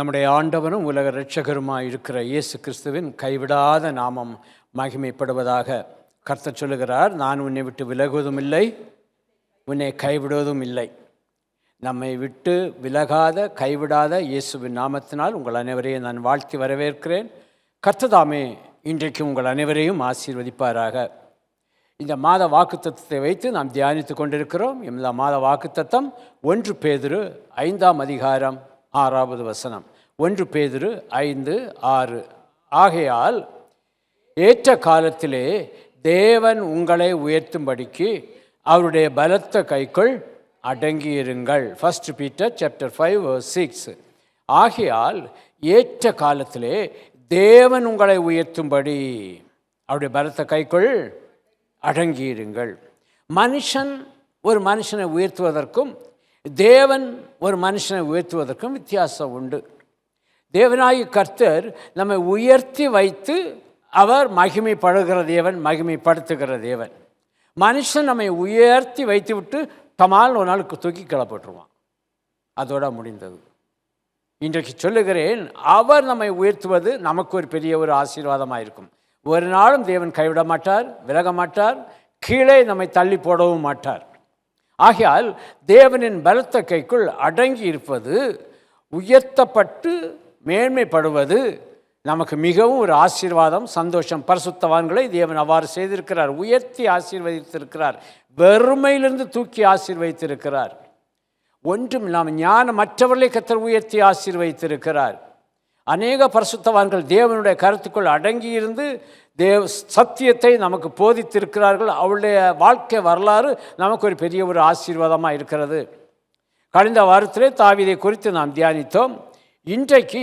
நம்முடைய ஆண்டவரும் உலக இரட்சகருமாய் இருக்கிற இயேசு கிறிஸ்துவின் கைவிடாத நாமம் மகிமைப்படுவதாக. கர்த்தர் சொல்லுகிறார், நான் உன்னை விட்டு விலகுவதும் இல்லை, உன்னை கைவிடுவதும் இல்லை. நம்மை விட்டு விலகாத கைவிடாத இயேசுவின் நாமத்தினால் உங்கள் அனைவரையும் நான் வாழ்த்தி வரவேற்கிறேன். கர்த்ததாமே இன்றைக்கு உங்கள் அனைவரையும் ஆசீர்வதிப்பாராக. இந்த மாத வாக்குத்தத்தத்தை வைத்து நாம் தியானித்து கொண்டிருக்கிறோம். இந்த மாத வாக்குத்தத்தம் 1 பேதுரு 5ஆம் அதிகாரம் 6வது வசனம். 1 பேதுரு 5:6. ஆகையால் ஏற்ற காலத்திலே தேவன் உங்களை உயர்த்தும்படிக்கு அவருடைய பலத்த கைக்குள் அடங்கியிருங்கள். 1 பீட்டர் சாப்டர் 5:6. ஆகையால் ஏற்ற காலத்திலே தேவன் உங்களை உயர்த்தும்படி அவருடைய பலத்த கைக்குள் அடங்கியிருங்கள். ஒரு மனுஷனை உயர்த்துவதற்கும் தேவன் ஒரு மனுஷனை உயர்த்துவதற்கும் வித்தியாசம் உண்டு. தேவனாகிய கர்த்தர் நம்மை உயர்த்தி வைத்து அவர் மகிமைப்படுகிற தேவன், மகிமைப்படுத்துகிற தேவன். மனுஷன் நம்மை உயர்த்தி வைத்து விட்டு தமால் ஒரு நாளுக்கு தூக்கி கிளப்பட்டுருவான், அதோட முடிந்தது. இன்றைக்கு சொல்லுகிறேன், அவர் நம்மை உயர்த்துவது நமக்கு ஒரு பெரிய ஒரு ஆசீர்வாதமாக இருக்கும். ஒரு நாளும் தேவன் கைவிட மாட்டார், விலக மாட்டார், கீழே நம்மை தள்ளி போடவும் மாட்டார். ஆகையால் தேவனின் பலத்த கைக்குள் அடங்கி இருப்பது, உயர்த்தப்பட்டு மேன்மைப்படுவது நமக்கு மிகவும் ஒரு ஆசீர்வாதம், சந்தோஷம். பரிசுத்தவான்களை தேவன் அவ்வாறு செய்திருக்கிறார், உயர்த்தி ஆசீர்வதித்திருக்கிறார், வெறுமையிலிருந்து தூக்கி ஆசீர்வதித்திருக்கிறார். ஒன்றும் இல்லாமல் ஞானமற்றவர்களை கர்த்தர் உயர்த்தி ஆசீர்வதித்திருக்கிறார். அநேக பரிசுத்தவான்கள் தேவனுடைய கருத்துக்குள் அடங்கியிருந்து சத்தியத்தை நமக்கு போதித்திருக்கிறார்கள். அவளுடைய வாழ்க்கை வரலாறு நமக்கு ஒரு பெரிய ஒரு ஆசீர்வாதமாக இருக்கிறது. கடந்த வாரத்திலே தாவீதை குறித்து நாம் தியானித்தோம். இன்றைக்கு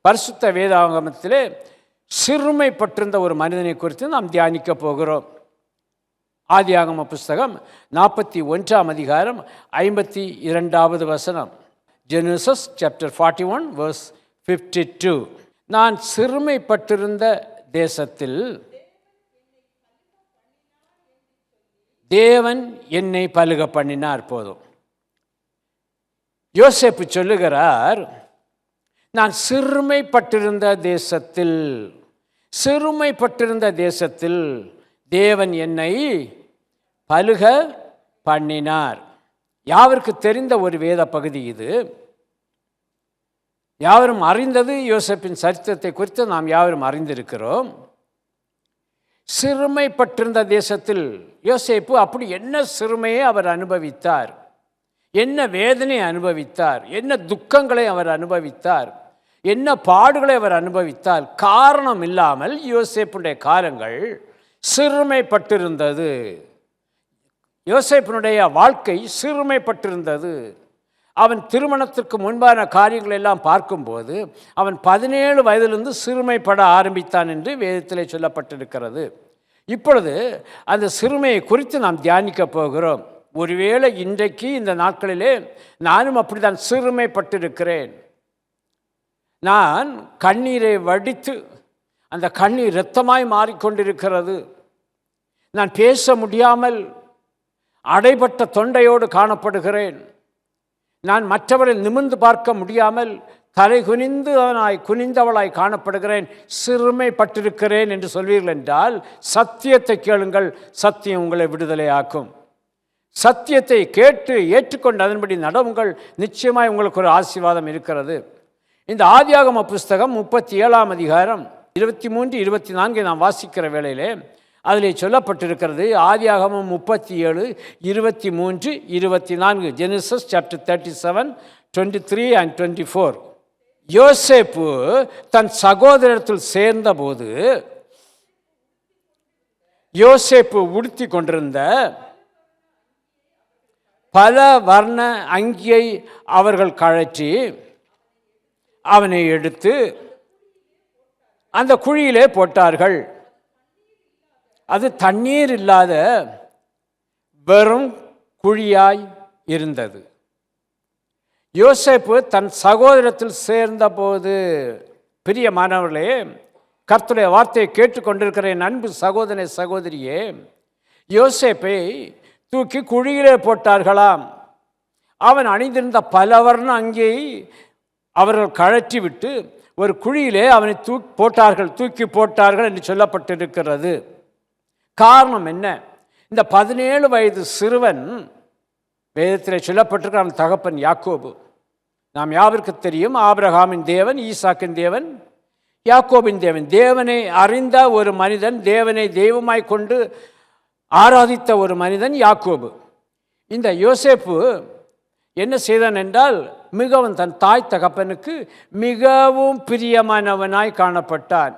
பரிசுத்த வேதாகமத்திலே சிறுமைப்பட்டிருந்த ஒரு மனிதனை குறித்து நாம் தியானிக்க போகிறோம். ஆதியாகம புஸ்தகம் 41ஆம் அதிகாரம் 52வது வசனம். Genesis chapter 41 verse 52. நான் சிறுமைப்பட்டிருந்த தேசத்தில் தேவன் என்னை பலுக பண்ணினார். போதும். யோசேப்பு சொல்லுகிறார், நான் சிறுமைப்பட்டிருந்த தேசத்தில் தேவன் என்னை பலுக பண்ணினார். யாவருக்கு தெரிந்த ஒரு வேத பகுதி இது. யாவரும் அறிந்தது. யோசேப்பின் சரித்திரத்தை குறித்து நாம் யாவரும் அறிந்திருக்கிறோம். சிறுமைப்பட்டிருந்த தேசத்தில் யோசேப்பு அப்படி என்ன சிறுமையை அவர் அனுபவித்தார், என்ன வேதனை அனுபவித்தார், என்ன துக்கங்களை அவர் அனுபவித்தார், என்ன பாடுகளை அவர் அனுபவித்தார். காரணம் இல்லாமல் யோசேப்புடைய காலங்கள் சிறுமைப்பட்டிருந்தது. யோசேப்பினுடைய வாழ்க்கை சிறுமைப்பட்டிருந்தது. அவன் திருமணத்திற்கு முன்பான காரியங்கள் எல்லாம் பார்க்கும்போது அவன் 17 வயதிலிருந்து சிறுமைப்பட ஆரம்பித்தான் என்று வேதத்திலே சொல்லப்பட்டிருக்கிறது. இப்பொழுது அந்த சிறுமையை குறித்து நாம் தியானிக்க போகிறோம். ஒருவேளை இன்றைக்கு இந்த நாட்களிலே நானும் அப்படித்தான் சிறுமைப்பட்டிருக்கிறேன். நான் கண்ணீரை வடித்து அந்த கண்ணீர் இரத்தமாய் மாறிக்கொண்டிருக்கிறது. நான் பேச முடியாமல் அடைபட்ட தொண்டையோடு காணப்படுகிறேன். நான் மற்றவரை நிமிர்ந்து பார்க்க முடியாமல் தலை குனிந்தவளாய் காணப்படுகிறேன். சிறுமைப்பட்டிருக்கிறேன் என்று சொல்வீர்கள் என்றால் சத்தியத்தை கேளுங்கள், சத்தியம் உங்களை விடுதலை ஆக்கும். சத்தியத்தை கேட்டு ஏற்றுக்கொண்டு அதன்படி நடவுங்கள், நிச்சயமாய் உங்களுக்கு ஒரு ஆசீர்வாதம் இருக்கிறது. இந்த ஆதியாகம புஸ்தகம் 37ஆம் அதிகாரம் 23, 24 நாம் வாசிக்கிற வேளையிலே அதிலே சொல்லப்பட்டிருக்கிறது. ஆதியாகமம் 37, 23, 24. Genesis chapter 37, 23 and 24. யோசேப்பு தன் சகோதரத்தில் சேர்ந்தபோது யோசேப்பு உடுத்தி கொண்டிருந்த பல வர்ண அங்கியை அவர்கள் கழற்றி அவனை எடுத்து அந்த குழியிலே போட்டார்கள். அது தண்ணீர் இல்லாத வெறும் குழியாய் இருந்தது. யோசேப்பு தன் சகோதரத்தில் சேர்ந்தபோது, பிரியமானவர்களே, கர்த்தருடைய வார்த்தையை கேட்டுக்கொண்டிருக்கிற என் அன்பு சகோதரனே, சகோதரியே, யோசேப்பை தூக்கி குழியிலே போட்டார்களாம். அவன் அணிந்திருந்த பலவர்ண அங்கேயை அவர்கள் கழற்றி விட்டு ஒரு குழியிலே அவனை தூக்கி போட்டார்கள் என்று சொல்லப்பட்டிருக்கிறது. காரணம் என்ன? இந்த 17 வயது சிறுவன், வேதத்தில் சொல்லப்பட்டிருக்கிற அவன் தகப்பன் யாக்கோபு. நாம் யாவருக்கு தெரியும், ஆபிரகாமின் தேவன், ஈசாக்கின் தேவன், யாக்கோபின் தேவன். தேவனை அறிந்த ஒரு மனிதன், தேவனை தெய்வமாய் கொண்டு ஆராதித்த ஒரு மனிதன் யாக்கோபு. இந்த யோசேப்பு என்ன செய்தான் என்றால், மிகவும் தன் தாய் தகப்பனுக்கு மிகவும் பிரியமானவனாய் காணப்பட்டான்.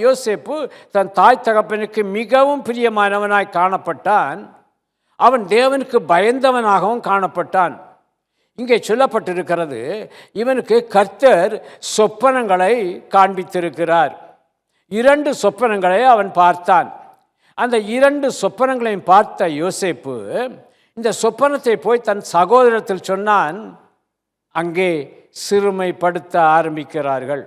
யோசேப்பு தன் தாய் தகப்பனுக்கு மிகவும் பிரியமானவனாய் காணப்பட்டான். அவன் தேவனுக்கு பயந்தவனாகவும் காணப்பட்டான். இங்கே சொல்லப்பட்டிருக்கிறது, இவனுக்கு கர்த்தர் சொப்பனங்களை காண்பித்திருக்கிறார். 2 சொப்பனங்களை அவன் பார்த்தான். அந்த 2 சொப்பனங்களையும் பார்த்த யோசேப்பு இந்த சொப்பனத்தை போய் தன் சகோதரத்தில் சொன்னான். அங்கே சிறுமைப்படுத்த ஆரம்பிக்கிறார்கள்.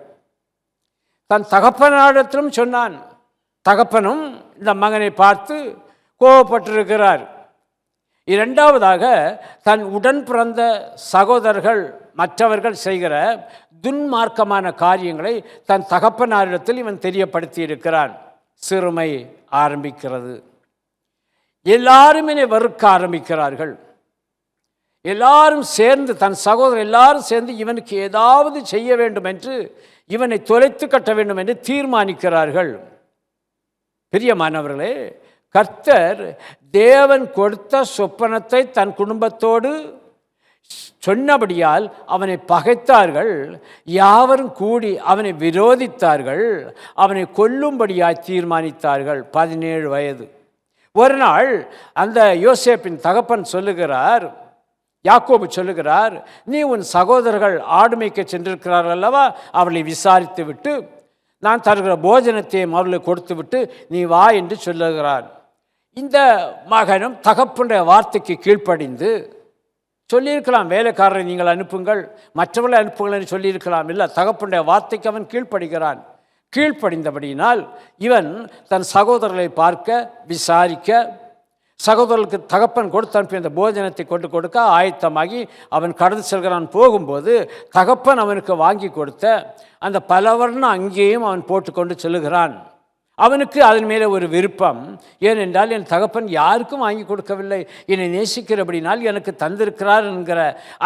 தன் தகப்பனிடத்திலும் சொன்னான். தகப்பனும் இந்த மகனை பார்த்து கோபப்பட்டிருக்கிறார். 2வதாக தன் உடன் பிறந்த சகோதரர்கள் மற்றவர்கள் செய்கிற துன்மார்க்கமான காரியங்களை தன் தகப்பனாரிடத்தில் இவன் தெரியப்படுத்தி இருக்கிறான். சிறுமை ஆரம்பிக்கிறது. எல்லாரும் என்னை வெறுக்க ஆரம்பிக்கிறார்கள். எல்லாரும் சேர்ந்து, தன் சகோதரர் எல்லாரும் சேர்ந்து இவனுக்கு ஏதாவது செய்ய வேண்டும் என்று, இவனை தொலைத்து கட்ட வேண்டும் என்று தீர்மானிக்கிறார்கள். பிரியமானவர்களே, கர்த்தர் தேவன் கொடுத்த சொப்பனத்தை தன் குடும்பத்தோடு சொன்னபடியால் அவனை பகைத்தார்கள். யாவரும் கூடி அவனை விரோதித்தார்கள். அவனை கொல்லும்படியாய் தீர்மானித்தார்கள். 17 வயது. ஒரு நாள் அந்த யோசேப்பின் தகப்பன் சொல்லுகிறார், யாக்கோபு சொல்லுகிறார், நீ உன் சகோதரர்கள் ஆடு மேய்க்க சென்றிருக்கிறார்கள் அல்லவா, அவளை விசாரித்து விட்டு நான் தருகிற போஜனத்தையும் அவர்களுக்கு கொடுத்து விட்டு நீ வா என்று சொல்லுகிறார். இந்த மகனும் தகப்பனுடைய வார்த்தைக்கு கீழ்ப்படிந்து சொல்லியிருக்கலாம், வேலைக்காரரை நீங்கள் அனுப்புங்கள், மற்றவர்களை அனுப்புங்கள் என்று சொல்லியிருக்கலாம். இல்லை, தகப்பனுடைய வார்த்தைக்கு அவன் கீழ்ப்படுகிறான். கீழ்ப்படிந்தபடியினால் இவன் தன் சகோதரர்களை பார்க்க, விசாரிக்க, சகோதரர்களுக்கு தகப்பன் கொடுத்து அனுப்பி அந்த போஜனத்தை கொண்டு கொடுக்க ஆயத்தமாகி அவன் கடந்து செல்கிறான். போகும்போது தகப்பன் அவனுக்கு வாங்கி கொடுத்த அந்த பலவர்ண அங்கேயும் அவன் போட்டுக்கொண்டு செல்லுகிறான். அவனுக்கு அதன் மேலே ஒரு விருப்பம். ஏனென்றால் என் தகப்பன் யாருக்கும் வாங்கி கொடுக்கவில்லை, என்னை நேசிக்கிறபடினால் எனக்கு தந்திருக்கிறார் என்கிற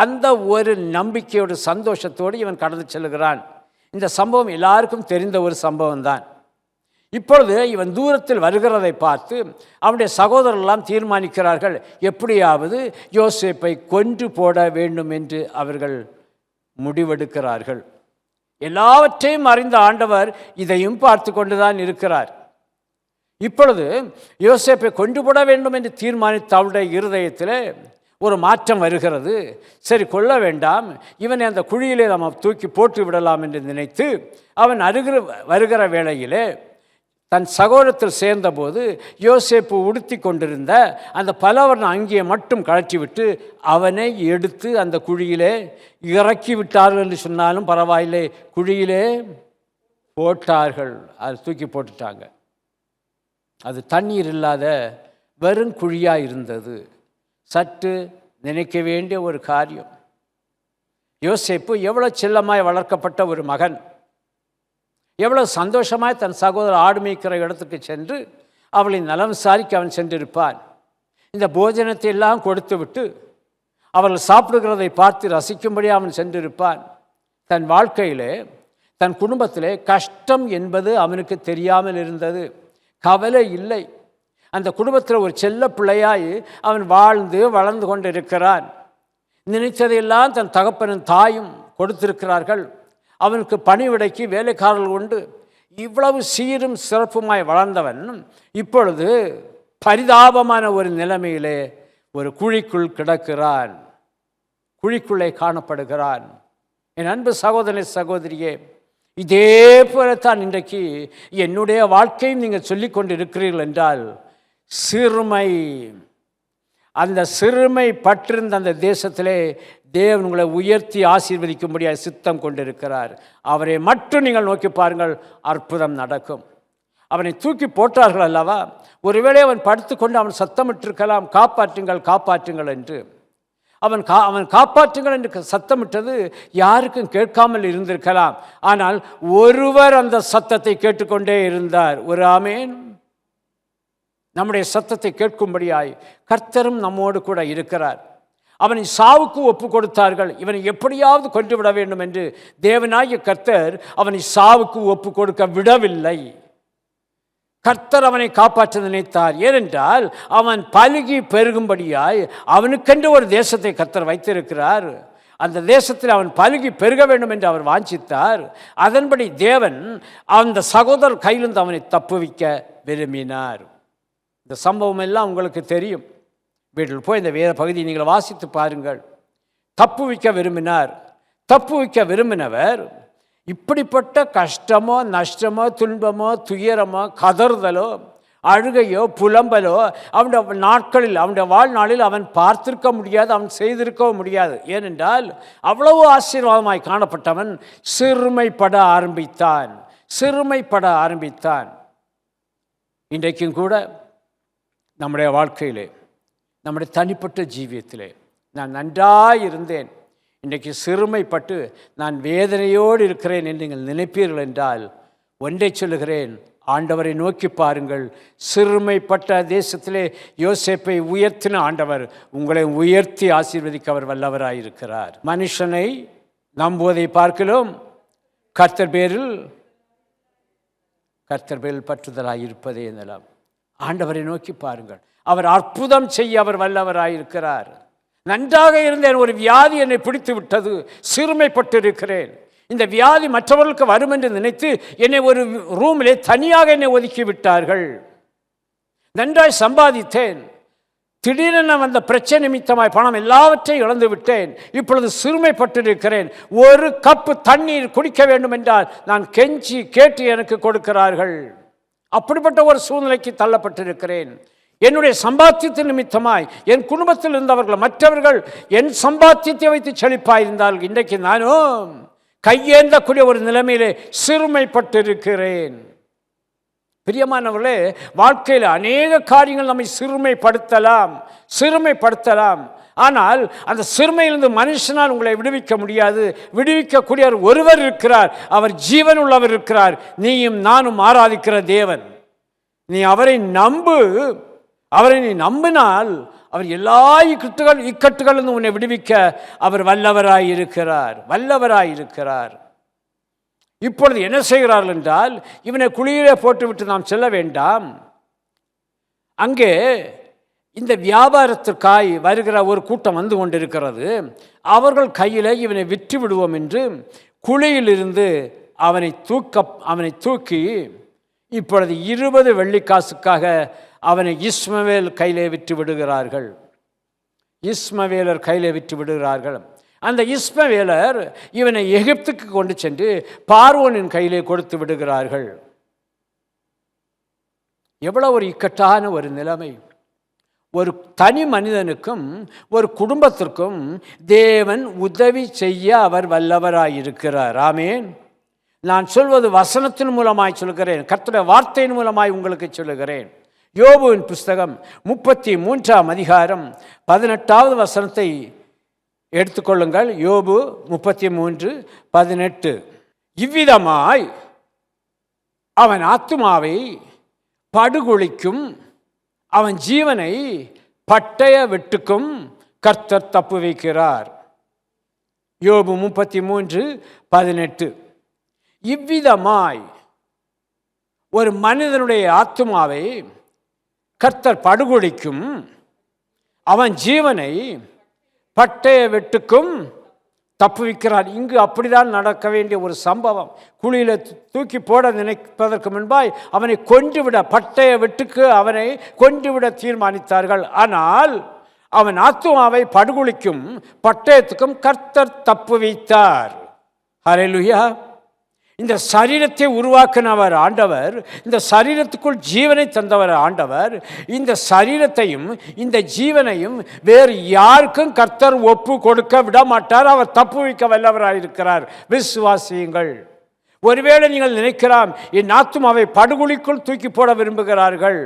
அந்த ஒரு நம்பிக்கையோடு சந்தோஷத்தோடு இவன் கடந்து செல்லுகிறான். இந்த சம்பவம் எல்லாருக்கும் தெரிந்த ஒரு சம்பவம் தான். இப்பொழுது இவன் தூரத்தில் வருகிறதை பார்த்து அவனுடைய சகோதரர்களெல்லாம் தீர்மானிக்கிறார்கள், எப்படியாவது யோசேப்பை கொன்று போட வேண்டும் என்று அவர்கள் முடிவெடுக்கிறார்கள். எல்லாவற்றையும் அறிந்த ஆண்டவர் இதையும் பார்த்து கொண்டுதான் இருக்கிறார். இப்பொழுது யோசேப்பை கொண்டு போட வேண்டும் என்று தீர்மானித்த அவருடைய இருதயத்தில் ஒரு மாற்றம் வருகிறது. சரி, கொள்ள வேண்டாம், இவனை அந்த குழியிலே நாம் தூக்கி போட்டு விடலாம் என்று நினைத்து அவன் வருகிற வேளையிலே தன் சகோதரத்தில் சேர்ந்தபோது யோசேப்பு உடுத்தி கொண்டிருந்த அந்த பலவர்ண அங்கியை மட்டும் கழற்றிவிட்டு அவனை எடுத்து அந்த குழியிலே இறக்கி விட்டார்கள் என்று சொன்னாலும் பரவாயில்லை, குழியிலே போட்டார்கள். அதை தூக்கி போட்டுட்டாங்க. அது தண்ணீர் இல்லாத வெறும் குழியாக இருந்தது. சற்று நினைக்க வேண்டிய ஒரு காரியம். யோசேப்பு எவ்வளோ செல்லமாய் வளர்க்கப்பட்ட ஒரு மகன், எவ்வளோ சந்தோஷமாய் தன் சகோதரர் ஆடு மேய்க்கிற இடத்துக்கு சென்று அவளின் நலம் விசாரிக்க அவன் சென்றிருப்பான். இந்த போஜனத்தை எல்லாம் கொடுத்து விட்டு அவர்கள் சாப்பிடுகிறதை பார்த்து ரசிக்கும்படி அவன் சென்றிருப்பான். தன் வாழ்க்கையிலே, தன் குடும்பத்திலே கஷ்டம் என்பது அவனுக்கு தெரியாமல் இருந்தது. கவலை இல்லை. அந்த குடும்பத்தில் ஒரு செல்ல பிள்ளையாய் அவன் வாழ்ந்து வளர்ந்து கொண்டு இருக்கிறான். நினைத்ததையெல்லாம் தன் தகப்பனும் தாயும் கொடுத்திருக்கிறார்கள். அவனுக்கு பணிவிடைக்கு வேலைக்காரர்கள் உண்டு. இவ்வளவு சீரும் சிறப்புமாய் வளர்ந்தவன் இப்பொழுது பரிதாபமான ஒரு நிலைமையிலே ஒரு குழிக்குள் கிடக்கிறான், குழிக்குள்ளே காணப்படுகிறான். என் அன்பு சகோதரனே, சகோதரியே, இதே போலத்தான் இன்றைக்கு என்னுடைய வாழ்க்கையும் நீங்கள் சொல்லிக் கொண்டு இருக்கிறீர்கள் என்றால், சிறுமை, அந்த சிறுமை பற்றிருந்த அந்த தேசத்திலே தேவன் உங்களை உயர்த்தி ஆசீர்வதிக்கும்படியாக சித்தம் கொண்டிருக்கிறார். அவரை மட்டும் நீங்கள் நோக்கி பாருங்கள், அற்புதம் நடக்கும். அவனை தூக்கி போட்டார்கள் அல்லவா, ஒருவேளை அவன் படுத்துக்கொண்டு அவன் சத்தமிட்டிருக்கலாம், காப்பாற்றுங்கள் காப்பாற்றுங்கள் என்று. அவன் காப்பாற்றுங்கள் என்று சத்தமிட்டது யாருக்கும் கேட்காமல் இருந்திருக்கலாம். ஆனால் ஒருவர் அந்த சத்தத்தை கேட்டுக்கொண்டே இருந்தார். ஒரு ஆமேன். நம்முடைய சத்தத்தை கேட்கும்படியாய் கர்த்தரும் நம்மோடு கூட இருக்கிறார். அவனை சாவுக்கு ஒப்பு கொடுத்தார்கள். இவனை எப்படியாவது கொன்று விட வேண்டும் என்று தேவனாகிய கர்த்தர் அவனை சாவுக்கு ஒப்பு கொடுக்க விடவில்லை. கர்த்தர் அவனை காப்பாற்ற நினைத்தார். ஏனென்றால் அவன் பலுகி பெருகும்படியாய் அவனுக்கென்று ஒரு தேசத்தை கர்த்தர் வைத்திருக்கிறார். அந்த தேசத்தில் அவன் பலுகி பெருக வேண்டும் என்று அவர் வாஞ்சித்தார். அதன்படி தேவன் அந்த சகோதரர் கையிலிருந்து அவனை தப்புவிக்க விரும்பினார். இந்த சம்பவம் எல்லாம் உங்களுக்கு தெரியும். வீட்டில் போய் இந்த வேத பகுதியை நீங்கள் வாசித்து பாருங்கள். தப்புவிக்க விரும்பினார். தப்புவிக்க விரும்பினவர் இப்படிப்பட்ட கஷ்டமோ நஷ்டமோ துன்பமோ துயரமோ கதறுதலோ அழுகையோ புலம்பலோ அவனுடைய நாட்களில் அவனுடைய வாழ்நாளில் அவன் பார்த்திருக்க முடியாது, அவன் செய்திருக்கவும் முடியாது. ஏனென்றால் அவ்வளவு ஆசீர்வாதமாய் காணப்பட்டவன் சிறுமைப்பட ஆரம்பித்தான். இன்றைக்கும் கூட நம்முடைய வாழ்க்கையிலே, நம்முடைய தனிப்பட்ட ஜீவியத்திலே நான் நன்றாய் இருந்தேன், இன்றைக்கு சிறுமைப்பட்டு நான் வேதனையோடு இருக்கிறேன் என்று நீங்கள் நினைப்பீர்கள் என்றால் ஒன்றை சொல்லுகிறேன், ஆண்டவரை நோக்கி பாருங்கள். சிறுமைப்பட்ட தேசத்திலே யோசேப்பை உயர்த்தின ஆண்டவர் உங்களை உயர்த்தி ஆசீர்வதிக்க அவர் வல்லவராயிருக்கிறார். மனுஷனை நம்புவதை பார்க்கலாம், கர்த்தர் பேரில் பற்றுதலாயிருப்பதே என்னலாம். ஆண்டவரை நோக்கி பாருங்கள். அவர் அற்புதம் செய்ய அவர் வல்லவராயிருக்கிறார். நன்றாக இருந்தேன், ஒரு வியாதி என்னை பிடித்து விட்டது, சிறுமைப்பட்டு இருக்கிறேன். இந்த வியாதி மற்றவர்களுக்கு வரும் என்று நினைத்து என்னை ஒரு ரூமிலே தனியாக என்னை ஒதுக்கி விட்டார்கள். நன்றாய் சம்பாதித்தேன், திடீரென வந்த பிரச்சனை நிமித்தமாய் பணம் எல்லாவற்றையும் இழந்து விட்டேன். இப்பொழுது சிறுமைப்பட்டிருக்கிறேன். ஒரு கப்பு தண்ணீர் குடிக்க வேண்டும் என்றால் நான் கெஞ்சி கேட்டு எனக்கு கொடுக்கிறார்கள். அப்படிப்பட்ட ஒரு சூழ்நிலைக்கு தள்ளப்பட்டிருக்கிறேன். என்னுடைய சம்பாத்தியத்தின் நிமித்தமாய் என் குடும்பத்தில் இருந்தவர்கள் மற்றவர்கள் என் சம்பாத்தியத்தை வைத்து செழிப்பாயிருந்தார்கள். இன்றைக்கு நானும் கையேந்தக்கூடிய ஒரு நிலைமையிலே சிறுமைப்பட்டிருக்கிறேன். பிரியமானவர்களே, வாழ்க்கையில் அநேக காரியங்கள் நம்மை சிறுமைப்படுத்தலாம். ஆனால் அந்த சிறுமையிலிருந்து மனுஷனால் உங்களை விடுவிக்க முடியாது. விடுவிக்கக்கூடிய ஒருவர் இருக்கிறார், அவர் ஜீவன் உள்ளவர் இருக்கிறார். நீயும் நானும் ஆராதிக்கிற தேவன். நீ அவரை நம்பு. அவரை நீ நம்பினால் அவர் எல்லா இக்கட்டுகளிலிருந்து உன்னை விடுவிக்க அவர் வல்லவராயிருக்கிறார். இப்பொழுது என்ன செய்கிறார்கள் என்றால், இவனை குழியிலே போட்டுவிட்டு நாம் செல்ல வேண்டாம். அங்கே இந்த வியாபாரத்திற்காய் வருகிற ஒரு கூட்டம் வந்து கொண்டிருக்கிறது. அவர்கள் கையில் இவனை விற்று விடுவோம் என்று குழியிலிருந்து அவனை தூக்கி இப்பொழுது 20 வெள்ளிக்காசுக்காக அவனை இஸ்மவேல் கையிலே விற்று விடுகிறார்கள். அந்த இஸ்மவேலர் இவனை எகிப்துக்கு கொண்டு சென்று பார்வோனின் கையிலே கொடுத்து விடுகிறார்கள். எவ்வளவு ஒரு இக்கட்டான ஒரு நிலைமை! ஒரு தனி மனிதனுக்கும் ஒரு குடும்பத்திற்கும் தேவன் உதவி செய்ய அவர் வல்லவராயிருக்கிறார். ஆமேன். நான் சொல்வது வசனத்தின் மூலமாய் சொல்கிறேன், கர்த்தருடைய வார்த்தையின் மூலமாய் உங்களுக்கு சொல்லுகிறேன். யோபுவின் புஸ்தகம் 33ஆம் அதிகாரம் 18வது வசனத்தை எடுத்துக்கொள்ளுங்கள். யோபு 33:18. இவ்விதமாய் அவன் ஆத்துமாவை படுகொலிக்கும், அவன் ஜீவனை பட்டய வெட்டுக்கும் கர்த்தர் தப்பு வைக்கிறார். யோபு 33:18. இவ்விதமாய் ஒரு மனிதனுடைய ஆத்துமாவை கர்த்தர் படுகொலிக்கும், அவன் ஜீவனை பட்டய வெட்டுக்கும் தப்புவிக்கிறார். இங்கு அப்படிதான் நடக்க வேண்டிய ஒரு சம்பவம். குழியில் தூக்கி போட நினைப்பதற்கு முன்பாய் அவனை கொன்றுவிட, பட்டய வெட்டுக்கு அவனை கொன்றுவிட தீர்மானித்தார்கள். ஆனால் அவன் ஆத்துமாவை படுகொலிக்கும் பட்டயத்துக்கும் கர்த்தர் தப்பு வைத்தார். ஹல்லேலூயா. இந்த சரீரத்தை உருவாக்கினவர் ஆண்டவர், இந்த சரீரத்துக்குள் ஜீவனை தந்தவர் ஆண்டவர். இந்த சரீரத்தையும் இந்த ஜீவனையும் வேறு யாருக்கும் கர்த்தர் ஒப்பு கொடுக்க விட மாட்டார். அவர் தப்பு வைக்க வல்லவராயிருக்கிறார். விசுவாசியுங்கள். ஒருவேளை நீங்கள் நினைக்கலாம், என் ஆத்துமாவை படுகொலிக்குள் தூக்கி போட விரும்புகிறார்கள்,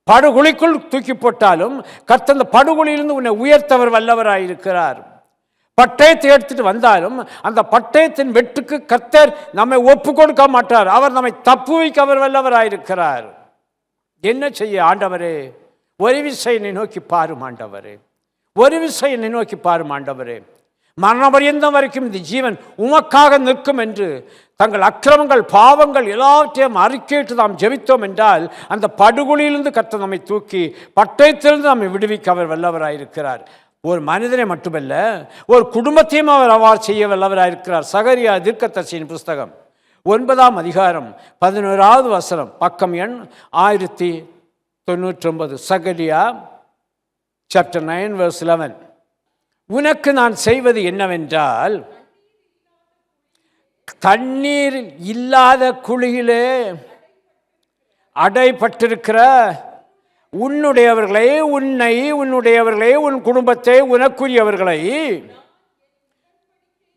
படுகுழிக்குள் தூக்கி போட்டாலும் கர்த்தர் அந்த படுகுழியிலிருந்து உன்னை உயர்த்தவர் வல்லவராயிருக்கிறார். பட்டயத்தை எடுத்துட்டு வந்தாலும் அந்த பட்டயத்தின் வெட்டுக்கு கர்த்தர் நம்மை ஒப்பு கொடுக்க மாட்டார். அவர் நம்மை தப்புவிக்க அவர் வல்லவராயிருக்கிறார். என்ன செய்ய ஆண்டவரே? ஒரு விசை என்னை நோக்கி பாரும் ஆண்டவரே, ஒரு விசை என்னை நோக்கி பாரும் ஆண்டவரே. மரண பரியந்தம் வரைக்கும் இந்த ஜீவன் உமக்காக நிற்கும் என்று தங்கள் அக்கிரமங்கள் பாவங்கள் எல்லாவற்றையும் அறிக்கையிட்டு நாம் ஜெபித்தோம் என்றால் அந்த படுகொலியிலிருந்து கர்த்தர் நம்மை தூக்கி பட்டயத்திலிருந்து நம்மை விடுவிக்க அவர் வல்லவராயிருக்கிறார். ஒரு மனிதனை மட்டுமல்ல, ஒரு குடும்பத்தையும் அவர் அவ்வாறு செய்ய வல்லவராயிருக்கிறார். சகரியா தீர்க்கதரிசியின் புஸ்தகம் 9ஆம் அதிகாரம் 11வது வசனம், பக்கம் எண் 1099. சகரியா சாப்டர் 9 verse 11. உனக்கு நான் செய்வது என்னவென்றால், தண்ணீர் இல்லாத குழியிலே அடைபட்டிருக்கிற உன்னுடையவர்களை, உன்னுடையவர்களை, உன் குடும்பத்தை, உனக்குரியவர்களை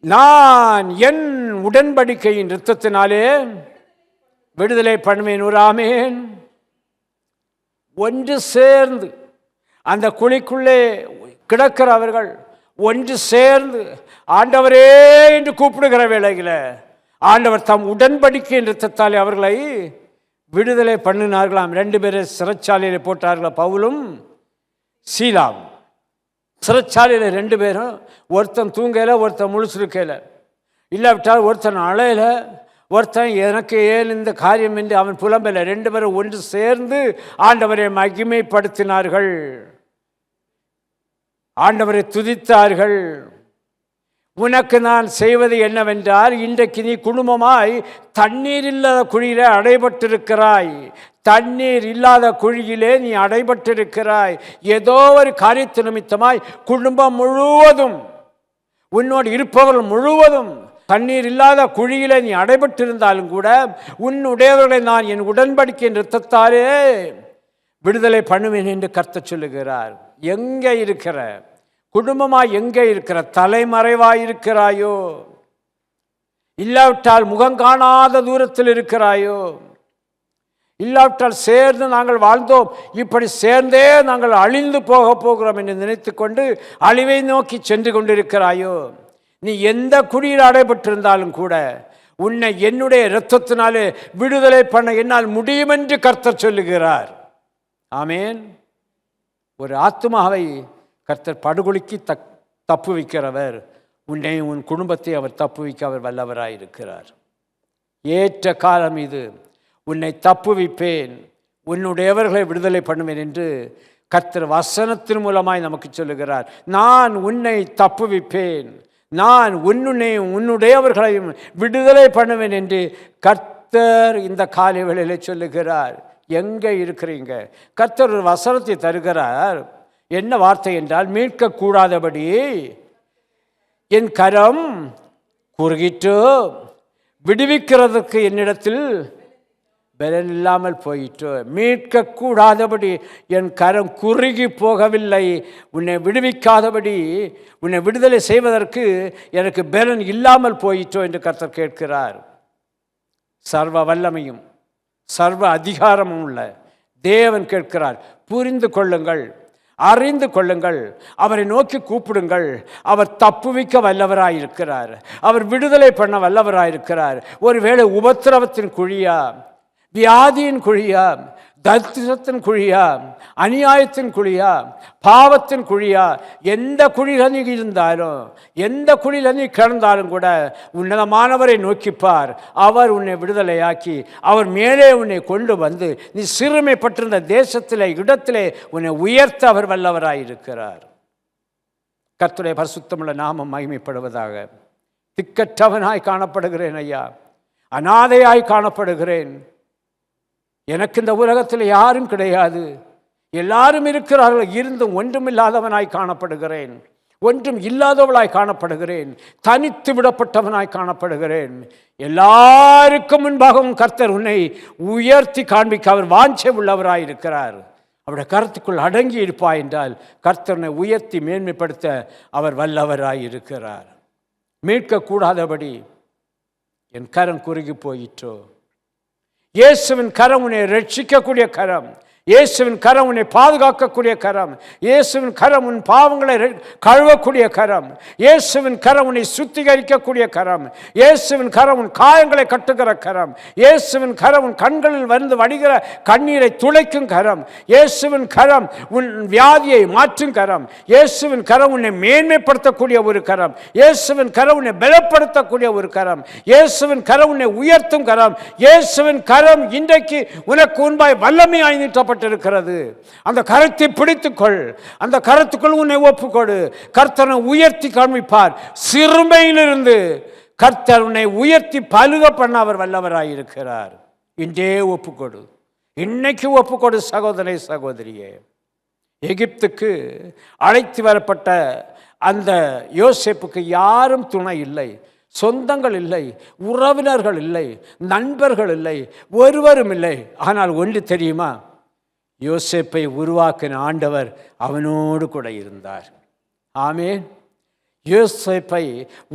நான் என் உடன்படிக்கையின் இரத்தத்தினாலே விடுதலை பண்ணுவேன். ஒரு ஆமேன். ஒன்று சேர்ந்து அந்த குழிக்குள்ளே கிடக்கிறவர்கள் ஒன்று சேர்ந்து ஆண்டவரே என்று கூப்பிடுகிற வேளையில் ஆண்டவர் தம் உடன்படிக்கையின் இரத்தத்தாலே அவர்களை விடுதலை பண்ணினார்களாம். 2 பேரை சிறைச்சாலையில் போட்டார்களாம், பவுலும் சீலாவும். சிறைச்சாலையில் 2 பேரும், ஒருத்தன் தூங்கல, ஒருத்தன் முழுசுருக்கையில், இல்லாவிட்டால் ஒருத்தன் அழையல, ஒருத்தன் எனக்கு ஏன் இந்த காரியம் என்று அவன் புலம்பல. 2 பேரும் ஒன்று சேர்ந்து ஆண்டவரை மகிமைப்படுத்தினார்கள், ஆண்டவரை துதித்தார்கள். உனக்கு நான் செய்வது என்னவென்றால், இன்றைக்கு நீ குடும்பமாய் தண்ணீர் இல்லாத குழியிலே அடைபட்டிருக்கிறாய். தண்ணீர் இல்லாத குழியிலே நீ அடைபட்டிருக்கிறாய். ஏதோ ஒரு காரியத்து நிமித்தமாய் குடும்பம் முழுவதும், உன்னோடு இருப்பவர்கள் முழுவதும் தண்ணீர் இல்லாத குழியிலே நீ அடைபட்டிருந்தாலும் கூட உன்னுடையவர்களை நான் என் உடன்படிக்கையின் இரத்தத்தாலே விடுதலை பண்ணுவேன் என்று கர்த்தர் சொல்லுகிறார். எங்கே இருக்கிற குடும்பமாய், எங்கே இருக்கிற தலைமறைவாய் இருக்கிறாயோ, இல்லாவிட்டால் முகம் காணாத தூரத்தில் இருக்கிறாயோ, இல்லாவிட்டால் சேர்ந்து நாங்கள் வாழ்ந்தோம், இப்படி சேர்ந்தே நாங்கள் அழிந்து போகிறோம் என்று நினைத்து கொண்டு அழிவை நோக்கி சென்று கொண்டிருக்கிறாயோ, நீ எந்த குழியில் அடைபட்டிருந்தாலும் கூட உன்னை என்னுடைய இரத்தத்தினாலே விடுதலை பண்ண என்னால் முடியும் என்று கர்த்தர் சொல்லுகிறார். ஆமேன். ஒரு ஆத்துமாவை கர்த்தர் படுகொலிக்கு தப்பு வைக்கிறவர், உன்னை உன் குடும்பத்தை அவர் தப்பு வைக்க அவர் வல்லவராயிருக்கிறார். ஏற்ற காலம் இது. உன்னை தப்பு வைப்பேன், உன்னுடையவர்களை விடுதலை பண்ணுவேன் என்று கர்த்தர் வசனத்தின் மூலமாய் நமக்கு சொல்லுகிறார். நான் உன்னை தப்பு வைப்பேன், நான் உன்னுடையவர்களையும் விடுதலை பண்ணுவேன் என்று கர்த்தர் இந்த காலை வேளையிலே சொல்லுகிறார். எங்கே இருக்கிறீங்க? கர்த்தர் ஒரு வசனத்தை தருகிறார். என்ன வார்த்தை என்றால், மீட்கக்கூடாதபடி என் கரம் குறுகிட்டு விடுவிக்கிறதுக்கு என்னிடத்தில் பலன் இல்லாமல் போயிட்டு. மீட்கக்கூடாதபடி என் கரம் குறுகி போகவில்லை, உன்னை விடுவிக்காதபடி, உன்னை விடுதலை செய்வதற்கு எனக்கு பலன் இல்லாமல் போயிட்டோ என்று கர்த்தர் கேட்கிறார். சர்வ வல்லமையும் சர்வ அதிகாரமும் உள்ள தேவன் கேட்கிறார். புரிந்து கொள்ளுங்கள், அறிந்து கொள்ளுங்கள், அவரை நோக்கி கூப்பிடுங்கள். அவர் தப்புவிக்க வல்லவராயிருக்கிறார், அவர் விடுதலை பண்ண வல்லவராயிருக்கிறார். ஒருவேளை உபத்திரவத்தின் குழியா, வியாதியின் குழியா, தரித்திரத்தின் குழியா, அநியாயத்தின் குழியா, பாவத்தின் குழியா, எந்த குழியில் நீ இருந்தாலும், எந்த குழியில் நீ கிடந்தாலும் கூட உன்னதமானவரை நோக்கிப்பார். அவர் உன்னை விடுதலையாக்கி அவர் மேலே உன்னை கொண்டு வந்து நீ சிறுமைப்பட்டிருந்த தேசத்திலே, இடத்திலே உன்னை உயர்த்த அவர் வல்லவராயிருக்கிறார். கர்த்தருடைய பரிசுத்தமுள்ள நாமம் மகிமைப்படுவதாக. திக்கற்றவனாய் காணப்படுகிறேன் ஐயா, அநாதையாய் காணப்படுகிறேன். எனக்கு இந்த உலகத்தில் யாரும் கிடையாது, எல்லாரும் இருக்கிறார்கள், இருந்தும் ஒன்றுமில்லாதவனாய் காணப்படுகிறேன், ஒன்றும் இல்லாதவளாய் காணப்படுகிறேன், தனித்து விடப்பட்டவனாய் காணப்படுகிறேன். எல்லாருக்கும் முன்பாகவும் கர்த்தர் உன்னை உயர்த்தி காண்பிக்க அவர் வாஞ்சை உள்ளவராயிருக்கிறார். அவருடைய கருத்துக்குள் அடங்கி இருப்பாய் என்றால் கர்த்தனை உயர்த்தி மேன்மைப்படுத்த அவர் வல்லவராயிருக்கிறார். மீட்கக்கூடாதபடி என் கரம் குறுகி போயிற்றோ, இயேசுவின் கரம் உன்னை ரட்சிக்கக்கூடிய கரம், இயேசுவின் கரம் உன்னை பாதுகாக்கக்கூடிய கரம். இயேசுவின் கரம் உன் பாவங்களை கழுவக்கூடிய கரம். இயேசுவின் கரம் உன்னை சுத்திகரிக்கக்கூடிய கரம். இயேசுவின் கரம் உன் காயங்களை கட்டுகிற கரம். இயேசுவின் கரம் உன் கண்களில் வந்து வடிகிற கண்ணீரை துளைக்கும் கரம். இயேசுவின் கரம் உன் வியாதியை மாற்றும் கரம். இயேசுவின் கரம் உன்னை மேன்மைப்படுத்தக்கூடிய ஒரு கரம். இயேசுவின் கரம் உன்னை பலப்படுத்தக்கூடிய ஒரு கரம். இயேசுவின் கரம் உன்னை உயர்த்தும் கரம். இயேசுவின் கரம் இன்றைக்கு உனக்கு முன்பாய் வல்லமையாய் நீட்டப்பட்டிருக்கிறது. அந்த கரத்தை பிடித்துக்கொள். அந்த கரத்துக்குள் உன்னை ஒப்புக்கொடு. கர்த்தரை உயர்த்தி காண்பிப்பார். சிறுமையிலிருந்து கர்த்தர் உன்னை உயர்த்தி பலுக பண்ண அவர் வல்லவராயிருக்கிறார். இன்றே ஒப்புக்கொடு. இன்னைக்கு ஒப்புக்கொடு சகோதரே, சகோதரியே. எகிப்துக்கு அழைத்து வரப்பட்ட அந்த யோசேப்புக்கு யாரும் துணை இல்லை, சொந்தங்கள் இல்லை, உறவினர்கள் இல்லை, நண்பர்கள் இல்லை, ஒருவரும் இல்லை. ஆனால் ஒன்று தெரியுமா? யோசேப்பை உருவாக்கின ஆண்டவர் அவனோடு கூட இருந்தார். ஆமென். யோசேப்பை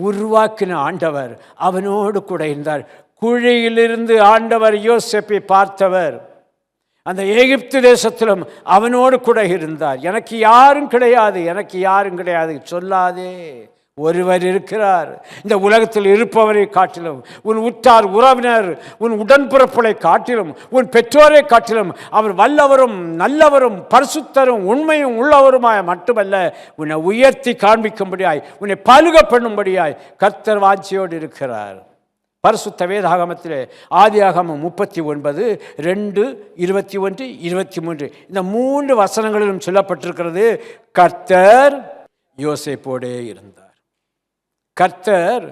உருவாக்கின ஆண்டவர் அவனோடு கூட இருந்தார். குழியிலிருந்து ஆண்டவர் யோசேப்பை பார்த்தவர். அந்த எகிப்து தேசத்திலும் அவனோடு கூட இருந்தார். எனக்கு யாரும் கிடையாது, எனக்கு யாரும் கிடையாது சொல்லாதே. ஒருவர் இருக்கிறார். இந்த உலகத்தில் இருப்பவரை காட்டிலும், உன் உற்றார் உறவினர், உன் உடன்பிறப்புகளை காட்டிலும், உன் பெற்றோரை காட்டிலும் அவர் வல்லவரும் நல்லவரும் பரிசுத்தரும் உண்மையும் உள்ளவருமாய் மட்டுமல்ல, உன்னை உயர்த்தி காண்பிக்கும்படியாய், உன்னை பலுக பண்ணும்படியாய் கர்த்தர் வாஞ்சியோடு இருக்கிறார். பரிசுத்த வேதாகமத்திலே ஆதியாகமம் 39:2-21-23 இந்த 3 வசனங்களிலும் சொல்லப்பட்டிருக்கிறது, கர்த்தர் யோசேப்போடே இருந்தார். கர்த்தர்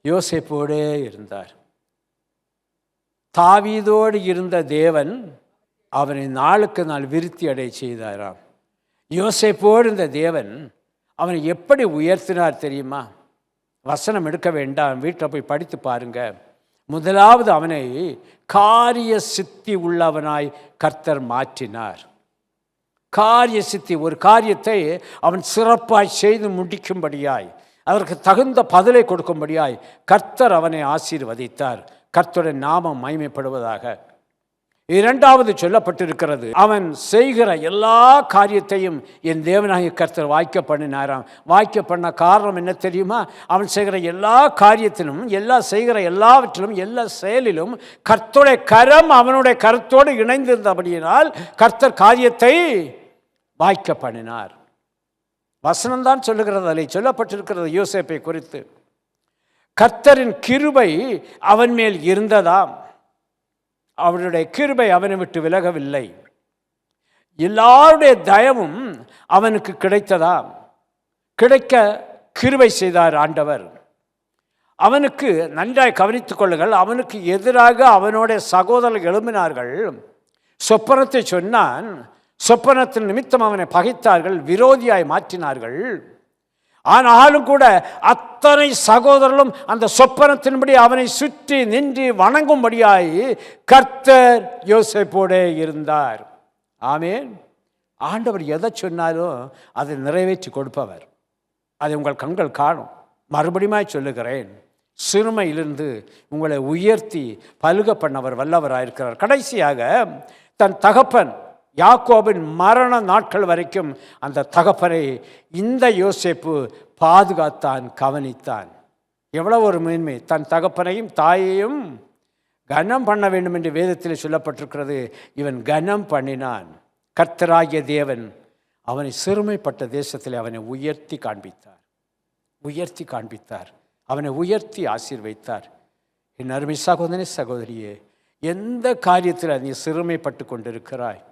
யோசேப்போடே இருந்தார். தாவீதோடு இருந்த தேவன் அவனை நாளுக்கு நாள் விருத்தி அடைய செய்தாராம். யோசேப்போடு இருந்த தேவன் அவனை எப்படி உயர்த்தினார் தெரியுமா? வசனம் எடுக்க வேண்டாம், வீட்டில் போய் படித்து பாருங்க. முதலாவது அவனை காரிய சித்தி உள்ளவனாய் கர்த்தர் மாற்றினார். காரிய சித்தி, ஒரு காரியத்தை அவன் சிறப்பாய் செய்து முடிக்கும்படியாய், அதற்கு தகுந்த பதிலை கொடுக்கும்படியாய் கர்த்தர் அவனை ஆசீர்வதித்தார். கர்த்தருடைய நாமம் மகிமைப்படுவதாக. இரண்டாவது சொல்லப்பட்டிருக்கிறது, அவன் செய்கிற எல்லா காரியத்தையும் என் தேவனாகிய கர்த்தர் வாய்க்க பண்ணினாராம். வாய்க்க பண்ண காரணம் என்ன தெரியுமா? அவன் செய்கிற எல்லா காரியத்திலும், செய்கிற எல்லாவற்றிலும், எல்லா செயலிலும் கர்த்தருடைய கரம் அவனுடைய கருத்தோடு இணைந்திருந்தபடியினால் கர்த்தர் காரியத்தை வாய்க்க பண்ணினார். வசனம்தான் சொல்லுகிறது, அதில் சொல்லப்பட்டிருக்கிறது யோசேப்பை குறித்து. கர்த்தரின் கிருபை அவன் மேல் இருந்ததாம். அவருடைய கிருபை அவனை விட்டு விலகவில்லை. எல்லாருடைய தயவும் அவனுக்கு கிடைத்ததாம். கிடைக்க கிருபை செய்தார் ஆண்டவர். அவனுக்கு நன்றாய் கவனித்துக் கொள்ளுங்கள், அவனுக்கு எதிராக அவனுடைய சகோதரர்கள் எழும்பினார்கள். சொப்பனத்தை சொன்னான். சொப்பனத்தின் நிமித்தம் அவனை பகைத்தார்கள், விரோதியாய் மாற்றினார்கள். ஆனாலும் கூட அத்தனை சகோதரர்களும் அந்த சொப்பனத்தின்படி அவனை சுற்றி நின்று வணங்கும்படியாய் கர்த்தர் யோசேப்போடே இருந்தார். ஆமென். ஆண்டவர் எதை சொன்னாலும் அதை நிறைவேற்றி கொடுப்பவர். அதை உங்கள் கண்கள் காணும். மறுபடியும் சொல்லுகிறேன், சிறுமையிலிருந்து உங்களை உயர்த்தி பலுக பண்ணவர் வல்லவராயிருக்கிறார். கடைசியாக தன் தகப்பன் யாக்கோபின் மரண நாட்கள் வரைக்கும் அந்த தகப்பனை இந்த யோசேப்பு பாதுகாத்தான், கவனித்தான். எவ்வளவு ஒரு மேன்மை! தன் தகப்பனையும் தாயையும் கனம் பண்ண வேண்டும் என்று வேதத்தில் சொல்லப்பட்டிருக்கிறது. இவன் கனம் பண்ணினான். கர்த்தராகிய தேவன் அவனை சிறுமைப்பட்ட தேசத்தில் அவனை உயர்த்தி காண்பித்தார். அவனை உயர்த்தி ஆசீர்வைத்தார். என் அருமை சகோதரனே, சகோதரியே, எந்த காரியத்தில் நீ சிறுமைப்பட்டு கொண்டிருக்கிறாய்?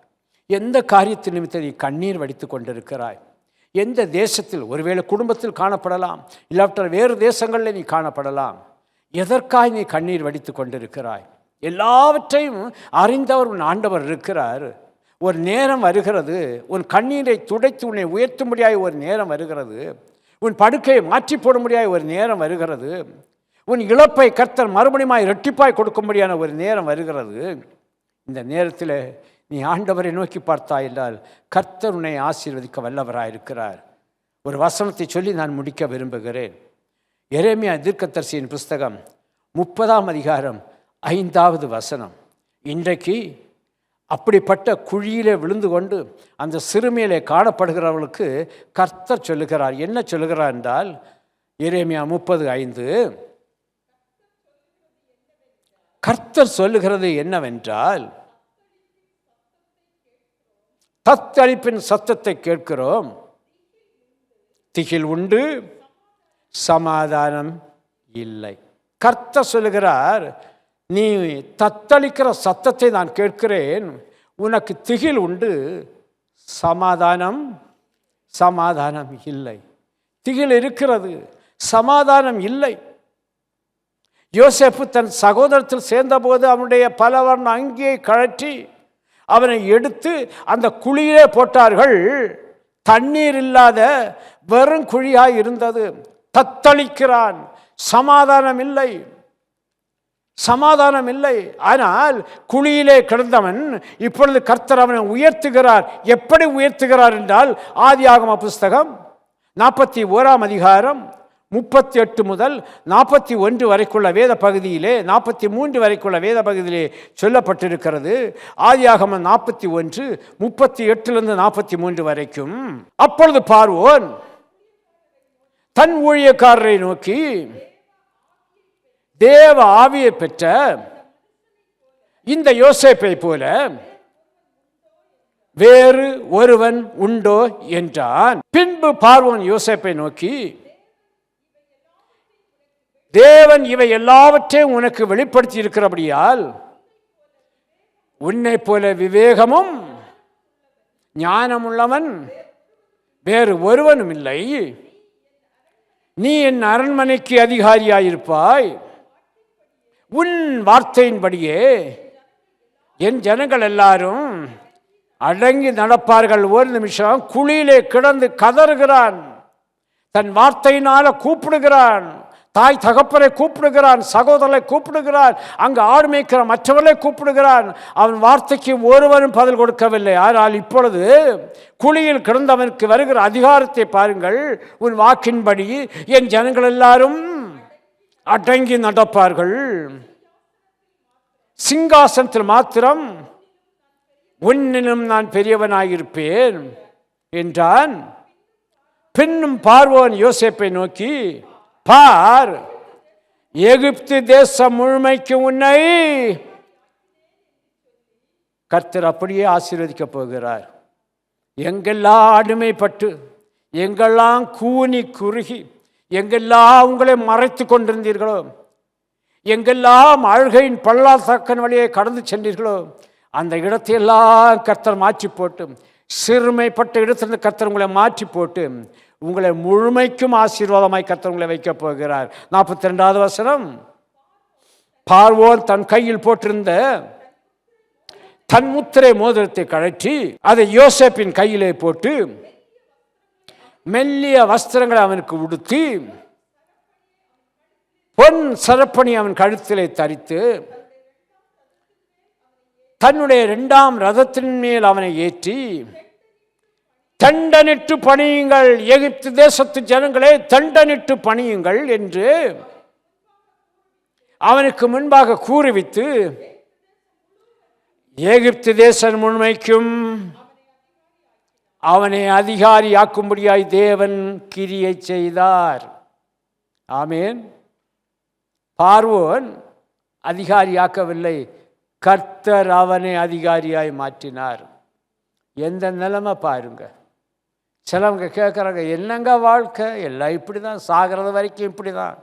எந்த காரியத்தின் நிமித்தம் நீ கண்ணீர் வடித்து கொண்டிருக்கிறாய்? எந்த தேசத்தில்? ஒருவேளை குடும்பத்தில் காணப்படலாம், இல்லாவிட்டால் வேறு தேசங்களில் நீ காணப்படலாம். எதற்காக நீ கண்ணீர் வடித்து கொண்டிருக்கிறாய்? எல்லாவற்றையும் அறிந்தவர் உன் ஆண்டவர் இருக்கிறார். ஒரு நேரம் வருகிறது, உன் கண்ணீரை துடைத்து உன்னை உயர்த்தும்படியாய் ஒரு நேரம் வருகிறது. உன் படுக்கையை மாற்றி போடும்படியாய் ஒரு நேரம் வருகிறது. உன் இழப்பை கர்த்தர் மறுபடியும் இரட்டிப்பாய் கொடுக்கும்படியான ஒரு நேரம் வருகிறது. இந்த நேரத்தில் நீ ஆண்டவரை நோக்கி பார்த்தாய் என்றால் கர்த்தர் உன்னை ஆசீர்வதிக்க வல்லவராயிருக்கிறார். ஒரு வசனத்தை சொல்லி நான் முடிக்க விரும்புகிறேன். எரேமியா தீர்க்கதரிசியின் புஸ்தகம் 30 அதிகாரம் 5வது வசனம். இன்றைக்கு அப்படிப்பட்ட குழியிலே விழுந்து கொண்டு அந்த சிறுமியிலே காணப்படுகிறவர்களுக்கு கர்த்தர் சொல்லுகிறார். என்ன சொல்லுகிறார் என்றால், எரேமியா 30:5, கர்த்தர் சொல்லுகிறது என்னவென்றால், தத்தளிப்பின் சத்தத்தை கேட்கிறோம், திகில் உண்டு, சமாதானம் இல்லை. கர்த்தர் சொல்லுகிறார், நீ தத்தளிக்கிற சத்தத்தை நான் கேட்கிறேன், உனக்கு திகில் உண்டு, சமாதானம் இல்லை. திகில் இருக்கிறது, சமாதானம் இல்லை. யோசேப்பு தன் சகோதரத்தில் சேர்ந்தபோது அவனுடைய பலவர்ண அங்கியை கழற்றி அவனை எடுத்து அந்த குழியிலே போட்டார்கள். தண்ணீர் இல்லாத வெறும் குழியாய் இருந்தது. தத்தளிக்கிறான், சமாதானம் இல்லை. ஆனால் குழியிலே கிடந்தவன் இப்பொழுது கர்த்தர் அவனை உயர்த்துகிறார். எப்படி உயர்த்துகிறார் என்றால், ஆதியாகம புஸ்தகம் 41ஆம் அதிகாரம் 38 முதல் 41 வரைக்குள்ள வேத பகுதியிலே, 43 வரைக்குள்ள வேத பகுதியிலே சொல்லப்பட்டிருக்கிறது. ஆதியாகமம் 41 38 43 வரைக்கும். அப்பொழுது பார்வோன் தன் ஊழியக்காரரை நோக்கி, தேவ ஆவியை பெற்ற இந்த யோசேப்பை போல வேறு ஒருவன் உண்டோ என்றான். பின்பு பார்வோன் யோசேப்பை நோக்கி, தேவன் இவை எல்லாவற்றையும் உனக்கு வெளிப்படுத்தி இருக்கிறபடியால் உன்னை போல விவேகமும் ஞானமுள்ளவன் வேறு ஒருவனும் இல்லை. நீ என் அரண்மனைக்கு அதிகாரியாயிருப்பாய். உன் வார்த்தையின்படியே என் ஜனங்கள் எல்லாரும் அடங்கி நடப்பார்கள். ஒரு நிமிஷம் குழியிலே கிடந்து கதறுகிறான். தன் வார்த்தையினால கூப்பிடுகிறான். தாய் தகப்பரை கூப்பிடுகிறான், சகோதரரை கூப்பிடுகிறான், அங்கு ஆடு மேய்க்கிற மற்றவர்களை கூப்பிடுகிறான். அவன் வார்த்தைக்கு ஒருவரும் பதில் கொடுக்கவில்லை. ஆனால் இப்பொழுது குழியில் கிடந்தவனுக்கு வருகிற அதிகாரத்தை பாருங்கள். உன் வாக்கின்படி என் ஜனங்கள் எல்லாரும் அடங்கி நடப்பார்கள். சிங்காசனத்தில் மாத்திரம் உன்னிலும் நான் பெரியவனாயிருப்பேன் என்றான். பின்னும் பார்வோன் யோசேப்பை நோக்கி, பார், எகிப்து தேசம் முழுமைக்கு உன்னை கர்த்தர் அப்படியே ஆசீர்வதிக்கப் போகிறார். எங்கெல்லாம் அடிமைப்பட்டு, எங்கெல்லாம் கூனி குறுகி, எங்கெல்லாம் உங்களை மறைத்து கொண்டிருந்தீர்களோ, எங்கெல்லாம் அழுகையின் பள்ளத்தாக்கின் வழியை கடந்து சென்றீர்களோ, அந்த இடத்தையெல்லாம் கர்த்தர் மாற்றி போட்டு, சிறுமைப்பட்ட இடத்திலிருந்து கர்த்தர் உங்களை மாற்றி போட்டு உங்களை முழுமைக்கும் ஆசீர்வாதமாய் கர்த்தர் உங்களை வைக்கப் போகிறார். 42வது வசனம், பார்வோன் தன் கையில் போட்டிருந்த தன் முத்திரை மோதிரத்தை கழற்றி அதை யோசேப்பின் கையிலே போட்டு மெல்லிய வஸ்திரங்களை அவனுக்கு உடுத்தி பொன் சரப்பணி அவன் கழுத்திலே தரித்து தன்னுடைய 2ஆம் ரதத்தின் மேல் அவனை ஏற்றி, தண்டனிட்டு பணியுங்கள், எகிப்து தேசத்து ஜனங்களே தண்டனிட்டு பணியுங்கள் என்று அவனுக்கு முன்பாக கூறுவித்து, எகிப்து தேசம் முழுமைக்கும் அவனை அதிகாரியாக்கும்படியாய் தேவன் கிரியை செய்தார். ஆமேன். பார்வோன் அதிகாரியாக்கவில்லை, கர்த்தர் அவனை அதிகாரியாய் மாற்றினார். எந்த நிலைமை பாருங்க. சிலவங்க கேட்குறாங்க, என்னங்க வாழ்க்கை, எல்லாம் இப்படி தான், சாகிறது வரைக்கும் இப்படி தான்,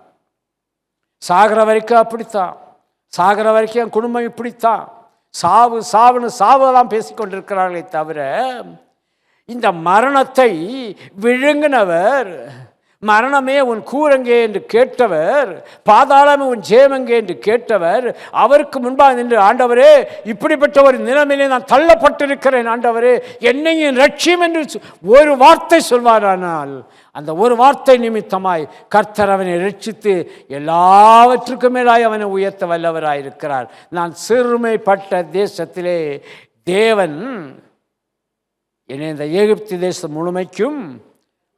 சாகிற வரைக்கும் அப்படித்தான், சாகிற வரைக்கும் என் குடும்பம் இப்படித்தான், சாவு சாவுன்னு சாவெல்லாம் பேசிக்கொண்டிருக்கிறார்களே தவிர, இந்த மரணத்தை விழுங்கினவர், மரணமே உன் கூரங்கே என்று கேட்டவர், பாதாளமே உன் ஜெயமெங்கே என்று கேட்டவர், அவருக்கு முன்பாக நின்று, ஆண்டவரே இப்படிப்பட்ட ஒரு நிலைமையிலே நான் தள்ளப்பட்டிருக்கிறேன், ஆண்டவரே என்னையும் ரட்சியும் என்று ஒரு வார்த்தை சொல்வாரானால், அந்த ஒரு வார்த்தை நிமித்தமாய் கர்த்தர் அவனை ரட்சித்து எல்லாவற்றுக்கும் மேலாய் அவனை உயர்த்த வல்லவராயிருக்கிறார். நான் சிறுமைப்பட்ட தேசத்திலே தேவன் என்னை இந்த எகிப்து தேசம் முழுமைக்கும்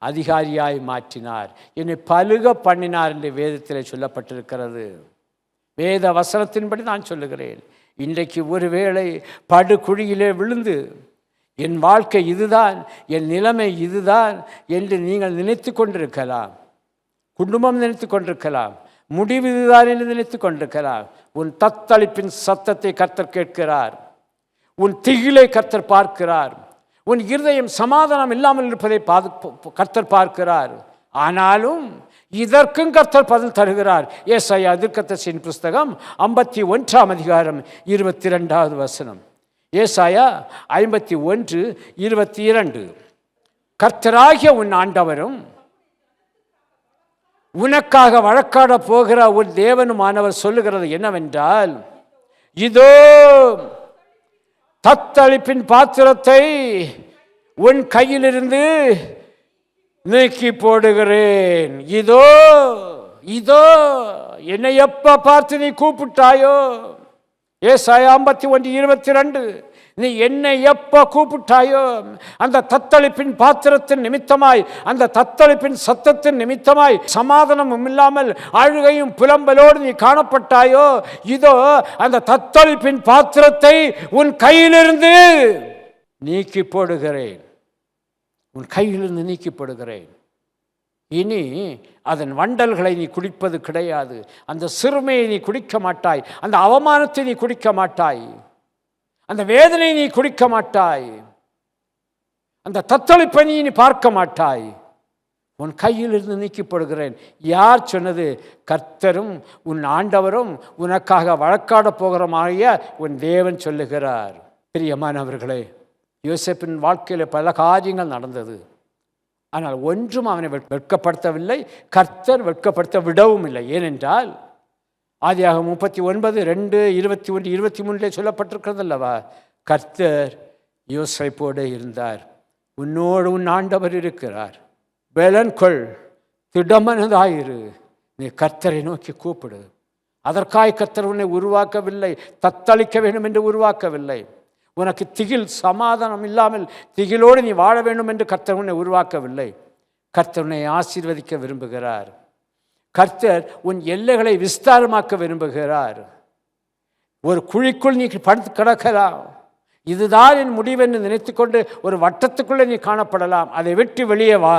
அதிகாரியாய் மாற்றினார், என்னை பலுக பண்ணினார் என்று வேதத்தில் சொல்லப்பட்டிருக்கிறது. வேத வசனத்தின்படி நான் சொல்லுகிறேன். இன்றைக்கு ஒருவேளை படுகுழியிலே விழுந்து என் வாழ்க்கை இதுதான், என் நிலைமை இதுதான் என்று நீங்கள் நினைத்து கொண்டிருக்கலாம். குடும்பம் நினைத்து கொண்டிருக்கலாம், முடிவு இதுதான் என்று நினைத்து கொண்டிருக்கலாம். உன் தத்தளிப்பின் சத்தத்தை கர்த்தர் கேட்கிறார். உன் திகிலை கர்த்தர் பார்க்கிறார். உன் இருதயம் சமாதானம் இல்லாமல் இருப்பதை கர்த்தர் பார்க்கிறார். ஆனாலும் இதற்கும் கர்த்தர் பதில் தருகிறார். ஏசாயா தீர்க்கதரிசியின் புஸ்தகம் 51 அதிகாரம் 22வது வசனம். ஏசாயா 51:22. கர்த்தராகிய உன் ஆண்டவரும் உனக்காக வழக்காட போகிற உன் தேவனுமானவர் சொல்லுகிறது என்னவென்றால், இதோ தத்தளிப்பின் பாத்திரத்தை உன் கையிலிருந்து நீக்கி போடுகிறேன். இதோ இதோ என்னை எப்ப பார்த்து நீ கூப்பிட்டாயோ, ஏசாயா 51:22, நீ என்னை எப்ப கூப்பிட்டாயோ, அந்த தத்தளிப்பின் பாத்திரத்தின் நிமித்தமாய், அந்த தத்தளிப்பின் சத்தத்தின் நிமித்தமாய் சமாதானமும் இல்லாமல் அழுகையும் புலம்பலோடு நீ காணப்பட்டாயோ, இதோ அந்த தத்தளிப்பின் பாத்திரத்தை உன் கையிலிருந்து நீக்கி போடுகிறேன். உன் கையிலிருந்து நீக்கி போடுகிறேன். இனி அதன் வண்டல்களை நீ குடிப்பது கிடையாது. அந்த சிறுமையை நீ குடிக்க மாட்டாய். அந்த அவமானத்தை நீ குடிக்க மாட்டாய். அந்த வேதனை நீ குடிக்க மாட்டாய். அந்த தத்தளிப்பை நீ பார்க்க மாட்டாய். உன் கையிலிருந்து நீக்கப்படுகிறேன். யார் சொன்னது? கர்த்தரும் உன் ஆண்டவரும் உனக்காக வழக்காட போகிறமாகிய உன் தேவன் சொல்லுகிறார். பிரியமானவர்களே, யோசேப்பின் வாழ்க்கையில் பல காரியங்கள் நடந்தது. ஆனால் ஒன்றும் அவனை வெட்கப்படுத்தவில்லை. கர்த்தர் வெட்கப்படுத்த விடவும் இல்லை. ஏனென்றால் ஆதியாகமம் 39:2-21-23 சொல்லப்பட்டிருக்கிறது அல்லவா, கர்த்தர் யோசேப்போடு இருந்தார். உன்னோடு உன் ஆண்டவர் இருக்கிறார். பலன் கொள், திடமனதாயிரு, நீ கர்த்தரை நோக்கி கூப்பிடு. அதற்காய் கர்த்தர் உன்னை உருவாக்கவில்லை, தத்தளிக்க வேண்டும் என்று உருவாக்கவில்லை. உனக்கு திகில் சமாதானம் இல்லாமல் திகிலோடு நீ வாழ வேண்டும் என்று கர்த்தர் உன்னை உருவாக்கவில்லை. கர்த்தர் உன்னை ஆசீர்வதிக்க விரும்புகிறார். கர்த்தர் உன் எல்லைகளை விஸ்தாரமாக்க விரும்புகிறார். ஒரு குழிக்குள் நீ படுத்து கிடக்கலாம். இதுதான் என் முடிவென்று நினைத்துக்கொண்டு ஒரு வட்டத்துக்குள்ளே நீ காணப்படலாம். அதை விட்டு வெளியே வா.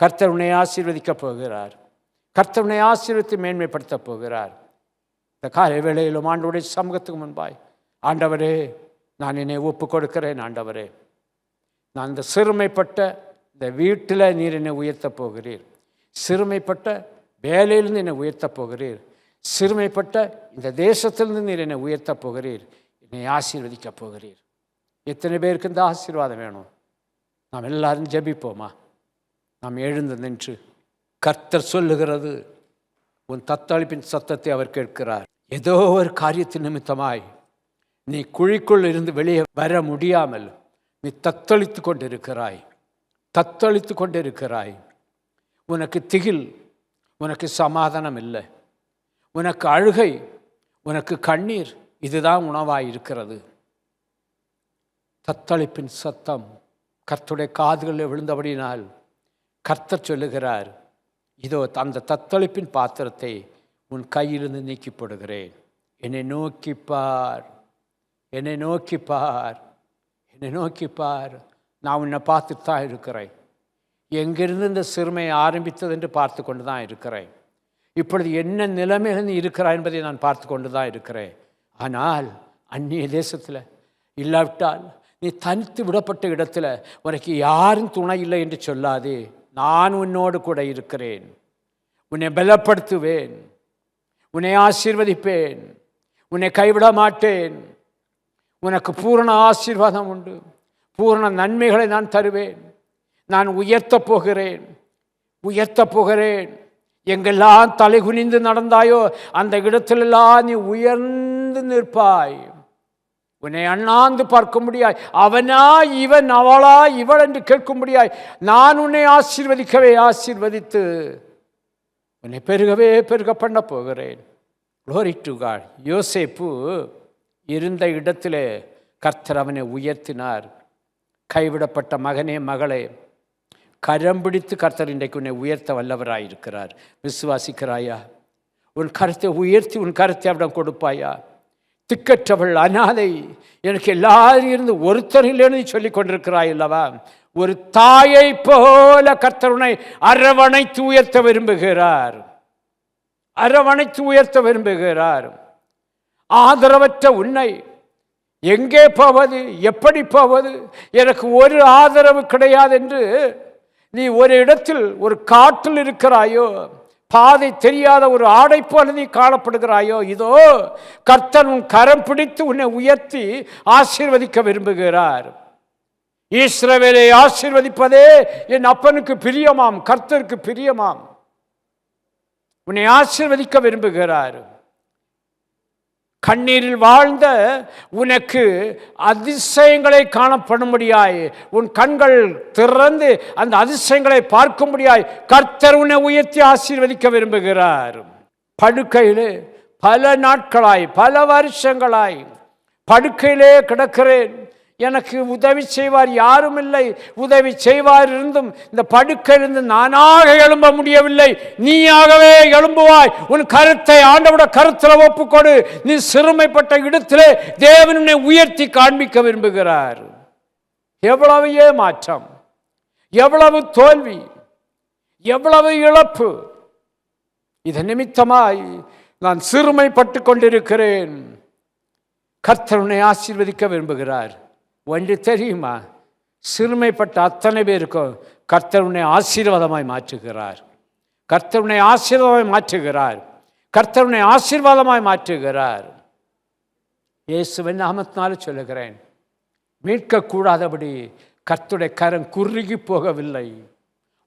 கர்த்தர் உன்னை ஆசீர்வதிக்கப் போகிறார். கர்த்தர் உன்னை ஆசீர்வதித்து மேன்மைப்படுத்த போகிறார். இந்த காலை வேளையிலும் ஆண்டவருடைய சமூகத்துக்கு முன்பாய், ஆண்டவரே, நான் என்னை ஒப்பு கொடுக்கிறேன். ஆண்டவரே, நான் இந்த சிறுமைப்பட்ட இந்த வீட்டில் நீர் என்னை உயர்த்தப் போகிறீர். சிறுமைப்பட்ட வேலையிலிருந்து என்னை உயர்த்தப் போகிறீர். சிறுமைப்பட்ட இந்த தேசத்திலிருந்து நீர் என்னை உயர்த்தப் போகிறீர். என்னை ஆசீர்வதிக்கப் போகிறீர். எத்தனை பேருக்கு இந்த ஆசீர்வாதம் வேணும்? நாம் எல்லாரும் ஜெபிப்போமா? நாம் எழுந்து நின்று, கர்த்தர் சொல்லுகிறது, உன் தத்தளிப்பின் சத்தத்தை அவர் கேட்கிறார். ஏதோ ஒரு காரியத்தின் நிமித்தமாய் நீ குழிக்குள் இருந்து வெளியே வர முடியாமல் நீ தத்தளித்து கொண்டிருக்கிறாய். தத்தளித்து கொண்டிருக்கிறாய். உனக்கு திகில், உனக்கு சமாதானம் இல்லை, உனக்கு அழுகை, உனக்கு கண்ணீர், இதுதான் உணவாய் இருக்கிறது. தத்தளிப்பின் சத்தம் கர்த்தருடைய காதுகளில் விழுந்தபடினால் கர்த்தர் சொல்லுகிறார், இதோ அந்த தத்தளிப்பின் பாத்திரத்தை உன் கையிலிருந்து நீக்கி போடுகிறேன். என்னை நோக்கிப்பார், என்னை நோக்கிப்பார், என்னை நோக்கிப்பார். நான் உன்னை பார்த்துட்டு தான் இருக்கிறேன். எங்கிருந்து இந்த சிறுமையை ஆரம்பித்தது என்று பார்த்து கொண்டு தான் இருக்கிறேன். இப்பொழுது என்ன நிலைமையில் நீ இருக்கிறாய் என்பதை நான் பார்த்து கொண்டு தான் இருக்கிறேன். ஆனால் அந்நிய தேசத்தில் இல்லாவிட்டால் நீ தனித்து விடப்பட்ட இடத்துல உனக்கு யாரும் துணை இல்லை என்று சொல்லாதே. நான் உன்னோடு கூட இருக்கிறேன். உன்னை பலப்படுத்துவேன், உன்னை ஆசீர்வதிப்பேன், உன்னை கைவிட மாட்டேன். உனக்கு பூரண ஆசீர்வாதம் உண்டு. பூரண நன்மைகளை நான் தருவேன். நான் உயர்த்தப் போகிறேன், உயர்த்தப் போகிறேன். எங்கெல்லாம் தலை குனிந்து நடந்தாயோ அந்த இடத்திலெல்லாம் நீ உயர்ந்து நிற்பாய். உன்னை அண்ணாந்து பார்க்க முடியாய். அவனா இவன், அவளா இவள் என்று கேட்க முடியாய். நான் உன்னை ஆசீர்வதிக்கவே ஆசீர்வதித்து உன்னை பெருகவே பெருக பண்ண போகிறேன். Glory to God. யோசேப்பு இருந்த இடத்திலே கர்த்தர் அவனை உயர்த்தினார். கைவிடப்பட்ட மகனே, மகளே, கரம் பிடித்து கர்த்தர் இன்றைக்கு உன்னை உயர்த்த வல்லவராயிருக்கிறார். விசுவாசிக்கிறாயா? உன் கருத்தை உயர்த்தி உன் கருத்தை அவரிடம் கொடுப்பாயா? திக்கற்றவள், அனாதை, எனக்கு எல்லாரும் இருந்து ஒருத்தர் இல்லைன்னு சொல்லிக் கொண்டிருக்கிறாய் அல்லவா? ஒரு தாயை போல கர்த்தர் உன்னை அரவணைத்து உயர்த்த விரும்புகிறார். அரவணைத்து உயர்த்த விரும்புகிறார். ஆதரவற்ற உன்னை எங்கே போவது, எப்படி போவது, எனக்கு ஒரு ஆதரவு கிடையாது என்று நீ ஒரு இடத்தில், ஒரு காட்டில் இருக்கிறாயோ, பாதை தெரியாத ஒரு ஆடை போல நீ காணப்படுகிறாயோ, இதோ கர்த்தர் உன் கரம் பிடித்து உன்னை உயர்த்தி ஆசீர்வதிக்க விரும்புகிறார். இஸ்ரவேலை ஆசீர்வதிப்பதே என் அப்பனுக்கு பிரியமாம், கர்த்தருக்கு பிரியமாம். உன்னை ஆசீர்வதிக்க விரும்புகிறார். கண்ணீரில் வாழ்ந்த உனக்கு அதிசயங்களை காணப்படும்படியாய், உன் கண்கள் திறந்து அந்த அதிசயங்களை பார்க்கும்படியாய் கர்த்தர் உன்னை உயர்த்தி ஆசீர்வதிக்க விரும்புகிறார். படுக்கையிலே பல நாட்களாய், பல வருஷங்களாய் படுக்கையிலே கிடக்கிறேன், எனக்கு உதவி செய்வார் யாரும் இல்லை, உதவி செய்வார் இருந்தும் இந்த படுக்கையிலிருந்து நானாக எழும்ப முடியவில்லை, நீயாகவே எழும்புவாய். உன் கருத்தை ஆண்டவருடைய கருத்தில் ஒப்புக்கொடு. நீ சிறுமைப்பட்ட இடத்திலே தேவன் உன்னை உயர்த்தி காண்பிக்க விரும்புகிறார். எவ்வளவு ஏமாற்றம், எவ்வளவு தோல்வி, எவ்வளவு இழப்பு, இதன் நிமித்தமாய் நான் சிறுமைப்பட்டு கொண்டிருக்கிறேன். கர்த்தர் உன்னை ஆசீர்வதிக்க விரும்புகிறார். ஒன்று தெரியுமா? சிறுமைப்பட்ட அத்தனை பேருக்கும் கர்த்தர் உன்னை ஆசீர்வாதமாய் மாற்றுகிறார். கர்த்தர் உன்னை ஆசீர்வாதமாய் மாற்றுகிறார். கர்த்தர் உன்னை ஆசீர்வாதமாய் மாற்றுகிறார். இயேசுவின் நாமத்தினால சொல்லுகிறேன், மீட்கக்கூடாதபடி கர்த்தருடைய கரம் குறுகி போகவில்லை.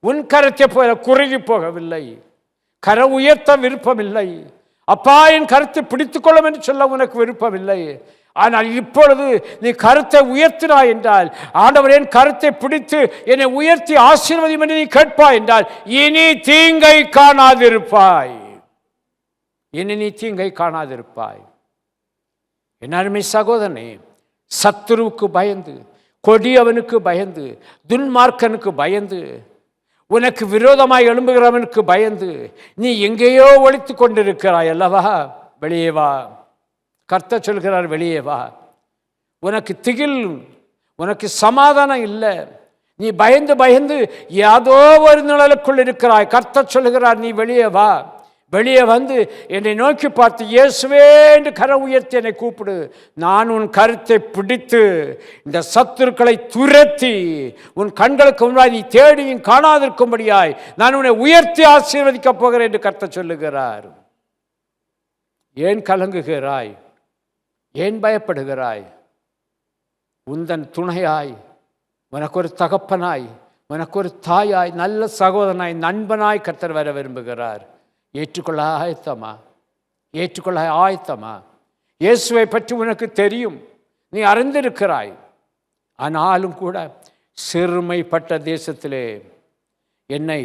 உன் கரத்தை போல குறுகி போகவில்லை. கரம் உயர்த்த விருப்பமில்லை. அப்பா என் கருத்தை பிடித்துக்கொள்ளும் என்று சொல்ல உனக்கு விருப்பமில்லை. ஆனால் இப்பொழுது நீ கருத்தை உயர்த்தினாய் என்றால், ஆண்டவர் என் கருத்தை பிடித்து என்னை உயர்த்தி ஆசீர்வதியும் என்று நீ கேட்பாய் என்றால், இனி தீங்கை காணாதிருப்பாய். இனி நீ தீங்கை காணாதிருப்பாய். என் அருமை சகோதரனே, சத்துருவுக்கு பயந்து, கொடியவனுக்கு பயந்து, துன்மார்க்கனுக்கு பயந்து, உனக்கு விரோதமாய் எழும்புகிறவனுக்கு பயந்து நீ எங்கேயோ ஒளித்து கொண்டிருக்கிறாய் அல்லவா? வெளியே வா. கர்த்தர் சொல்கிறார், வெளியே வா. உனக்கு திகில், உனக்கு சமாதானம் இல்லை. நீ பயந்து பயந்து ஏதோ ஒரு நிழலுக்குள் இருக்கிறாய். கர்த்தர் சொல்கிறார், நீ வெளியே வா. வெளியே வந்து என்னை நோக்கி பார்த்து இயேசுவே என்று கரம் உயர்த்தி என்னை கூப்பிடு. நான் உன் கருத்தை பிடித்து இந்த சத்துருக்களை துரத்தி உன் கண்களுக்கு முன்னாடி நீ தேடியும் காணாதிருக்கும்படியாய் நான் உன்னை உயர்த்தி ஆசீர்வதிக்கப் போகிறேன் என்று கர்த்தர் சொல்லுகிறார். ஏன் கலங்குகிறாய்? ஏன் பயப்படுகிறாய்? உந்தன் துணையாய், உனக்கு ஒரு தகப்பனாய், உனக்கு ஒரு தாயாய், நல்ல சகோதரனாய், நண்பனாய் கர்த்தர் வர விரும்புகிறார். ஏற்றுக்கொள்ள ஆயத்தமா? ஏற்றுக்கொள்ள ஆயத்தமா? இயேசுவை பற்றி உனக்கு தெரியும், நீ அறிந்திருக்கிறாய். ஆனாலும் கூட சிறுமைப்பட்ட தேசத்திலே என்னை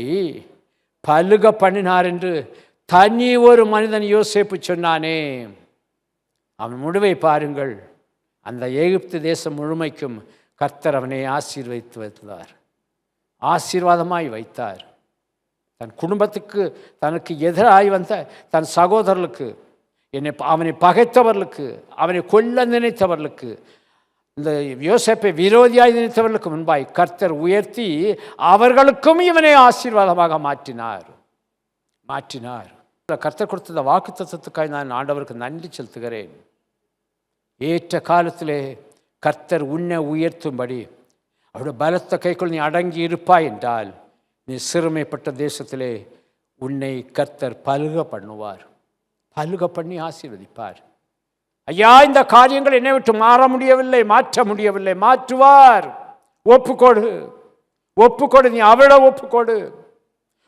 பலுக பண்ணினார் என்று தனி ஒரு மனிதன் யோசேப்பு சொன்னானே, அவன் முடிவை பாருங்கள். அந்த எகிப்து தேசம் முழுமைக்கும் கர்த்தர் அவனை ஆசீர்வதித்து வைத்தார், ஆசீர்வாதமாய் வைத்தார். தன் குடும்பத்துக்கு, தனக்கு எதிராய் வந்த தன் சகோதரர்களுக்கு, அவனை பகைத்தவர்களுக்கு, அவனை கொல்ல நினைத்தவர்களுக்கு, இந்த யோசேப்பை விரோதியாய் நினைத்தவர்களுக்கு முன்பாய் கர்த்தர் உயர்த்தி அவர்களுக்கும் இவனை ஆசீர்வாதமாக மாற்றினார். கர்த்தர் கொடுத்த வாக்கு தத்துவத்துக்காக நான் ஆண்டவருக்கு நன்றி செலுத்துகிறேன். ஏற்ற காலத்திலே கர்த்தர் உன்னை உயர்த்தும்படி அவருடைய பலத்த கைக்குள் நீ அடங்கி இருப்பாய் என்றால், நீ சிறுமைப்பட்ட தேசத்திலே உன்னை கர்த்தர் பலுக பண்ணுவார், பலுக பண்ணி ஆசீர்வதிப்பார். ஐயா, இந்த காரியங்கள் என்னை விட்டு மாற முடியவில்லை, மாற்ற முடியவில்லை, மாற்றுவார். ஒப்புக்கொடு, ஒப்புக்கொடு. நீ அவளை ஒப்புக்கொடு.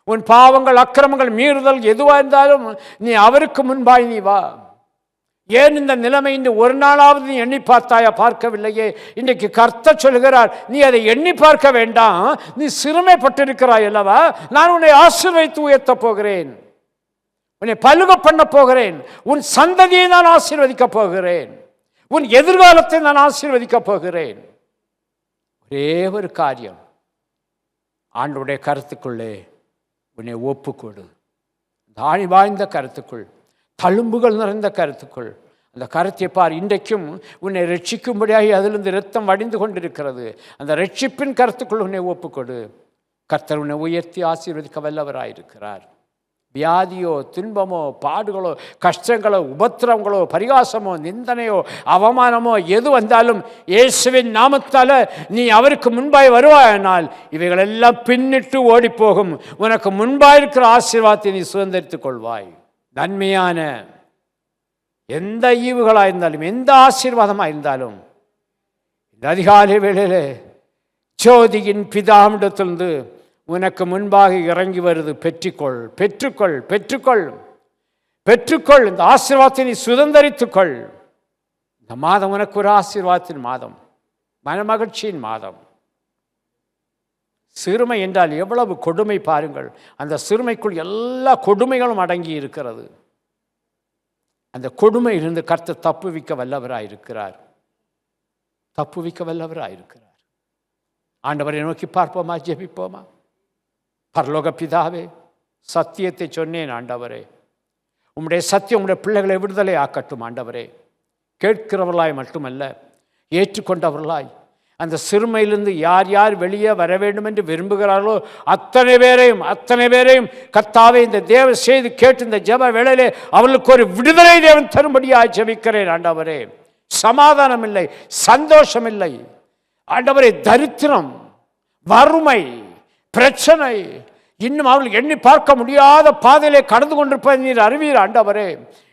உன் பாவங்கள், அக்கிரமங்கள், மீறுதல் எதுவாக இருந்தாலும் நீ அவருக்கு முன்பாய் நீ வா. ஏன் இந்த நிலைமை இன்று ஒரு நாளாவது நீ எண்ணி பார்த்தாயா? பார்க்கவில்லையே. இன்றைக்கு கர்த்தர் சொல்கிறார், நீ அதை எண்ணி பார்க்க வேண்டாம். நீ சிறுமைப்பட்டிருக்கிறாய் அல்லவா? நான் உன்னை ஆசீர்வதித்து உயர்த்தப் போகிறேன், உன்னை பலுக பண்ண போகிறேன். உன் சந்ததியை நான் ஆசீர்வதிக்கப் போகிறேன், உன் எதிர்காலத்தை நான் ஆசீர்வதிக்கப் போகிறேன். ஒரே ஒரு காரியம், ஆண்டவருடைய கருத்துக்குள்ளே உன்னை ஒப்புக்கொடு. தாழி வாய்ந்த கருத்துக்குள், தழும்புகள் நிறைந்த கருத்துக்குள், அந்த கரத்தை பார், இன்றைக்கும் உன்னை ரட்சிக்கும்படியாக அதிலிருந்து இரத்தம் வடிந்து கொண்டிருக்கிறது. அந்த ரட்சிப்பின் கருத்துக்குள் உன்னை ஒப்புக்கொடு. கர்த்தர் உன்னை உயர்த்தி ஆசீர்வதிக்க வல்லவராயிருக்கிறார். வியாதியோ, துன்பமோ, பாடுகளோ, கஷ்டங்களோ, உபத்திரவங்களோ, பரிகாசமோ, நிந்தனையோ, அவமானமோ எது வந்தாலும் இயேசுவின் நாமத்தால் நீ அவருக்கு முன்பாய் வருவாயானால் இவைகளெல்லாம் பின்னிட்டு ஓடிப்போகும். உனக்கு முன்பாய் இருக்கிற ஆசீர்வாதத்தை நீ சுதந்திரித்துக் கொள்வாய். நன்மையான எந்த ஈவுகளாக இருந்தாலும், எந்த ஆசீர்வாதமாக இருந்தாலும், இந்த அதிகாலை வேளையிலே ஜோதியின் பிதாவிடத்திலிருந்து உனக்கு முன்பாக இறங்கி வருது. பெற்றுக்கொள், பெற்றுக்கொள், பெற்றுக்கொள், பெற்றுக்கொள். இந்த ஆசீர்வாதத்தை நீ சுதந்திரித்துக்கொள். இந்த மாதம் உனக்கு ஒரு ஆசீர்வாதத்தின் மாதம், மனமகிழ்ச்சியின் மாதம். சிறுமை என்றால் எவ்வளவு கொடுமை பாருங்கள். அந்த சிறுமைக்குள் எல்லா கொடுமைகளும் அடங்கி இருக்கிறது. அந்த கொடுமையிலிருந்து கர்த்தர் தப்புவிக்க வல்லவராயிருக்கிறார், தப்புவிக்க வல்லவராயிருக்கிறார். ஆண்டவரை நோக்கி பார்ப்போமா, ஜெபிப்போமா? பரலோக பிதாவே, சத்தியத்தை சொன்னேன் ஆண்டவரே. உம்முடைய சத்தியம் உம்முடைய பிள்ளைகளை விடுதலை ஆக்கட்டும் ஆண்டவரே. கேட்கிறவர்களாய் மட்டுமல்ல, ஏற்றுக்கொண்டவர்களாய் அந்த சிறுமையிலிருந்து யார் யார் வெளியே வர வேண்டும் என்று விரும்புகிறார்களோ அத்தனை பேரையும் கர்த்தாவே இந்த தேவ செய்தி கேட்டு இந்த ஜெப வேளையிலே அவர்களுக்கு ஒரு விடுதலை தேவன் தரும்படியாக ஜெபிக்கிறேன் ஆண்டவரே. சமாதானம் இல்லை, சந்தோஷம் இல்லை ஆண்டவரே. தரித்திரம், வறுமை, பிரச்சனை, இன்னும் அவர்கள் எண்ணி பார்க்க முடியாத பாதையிலே கடந்து கொண்டிருப்பதை நீர் அறிவீர் ஆண்டவரே.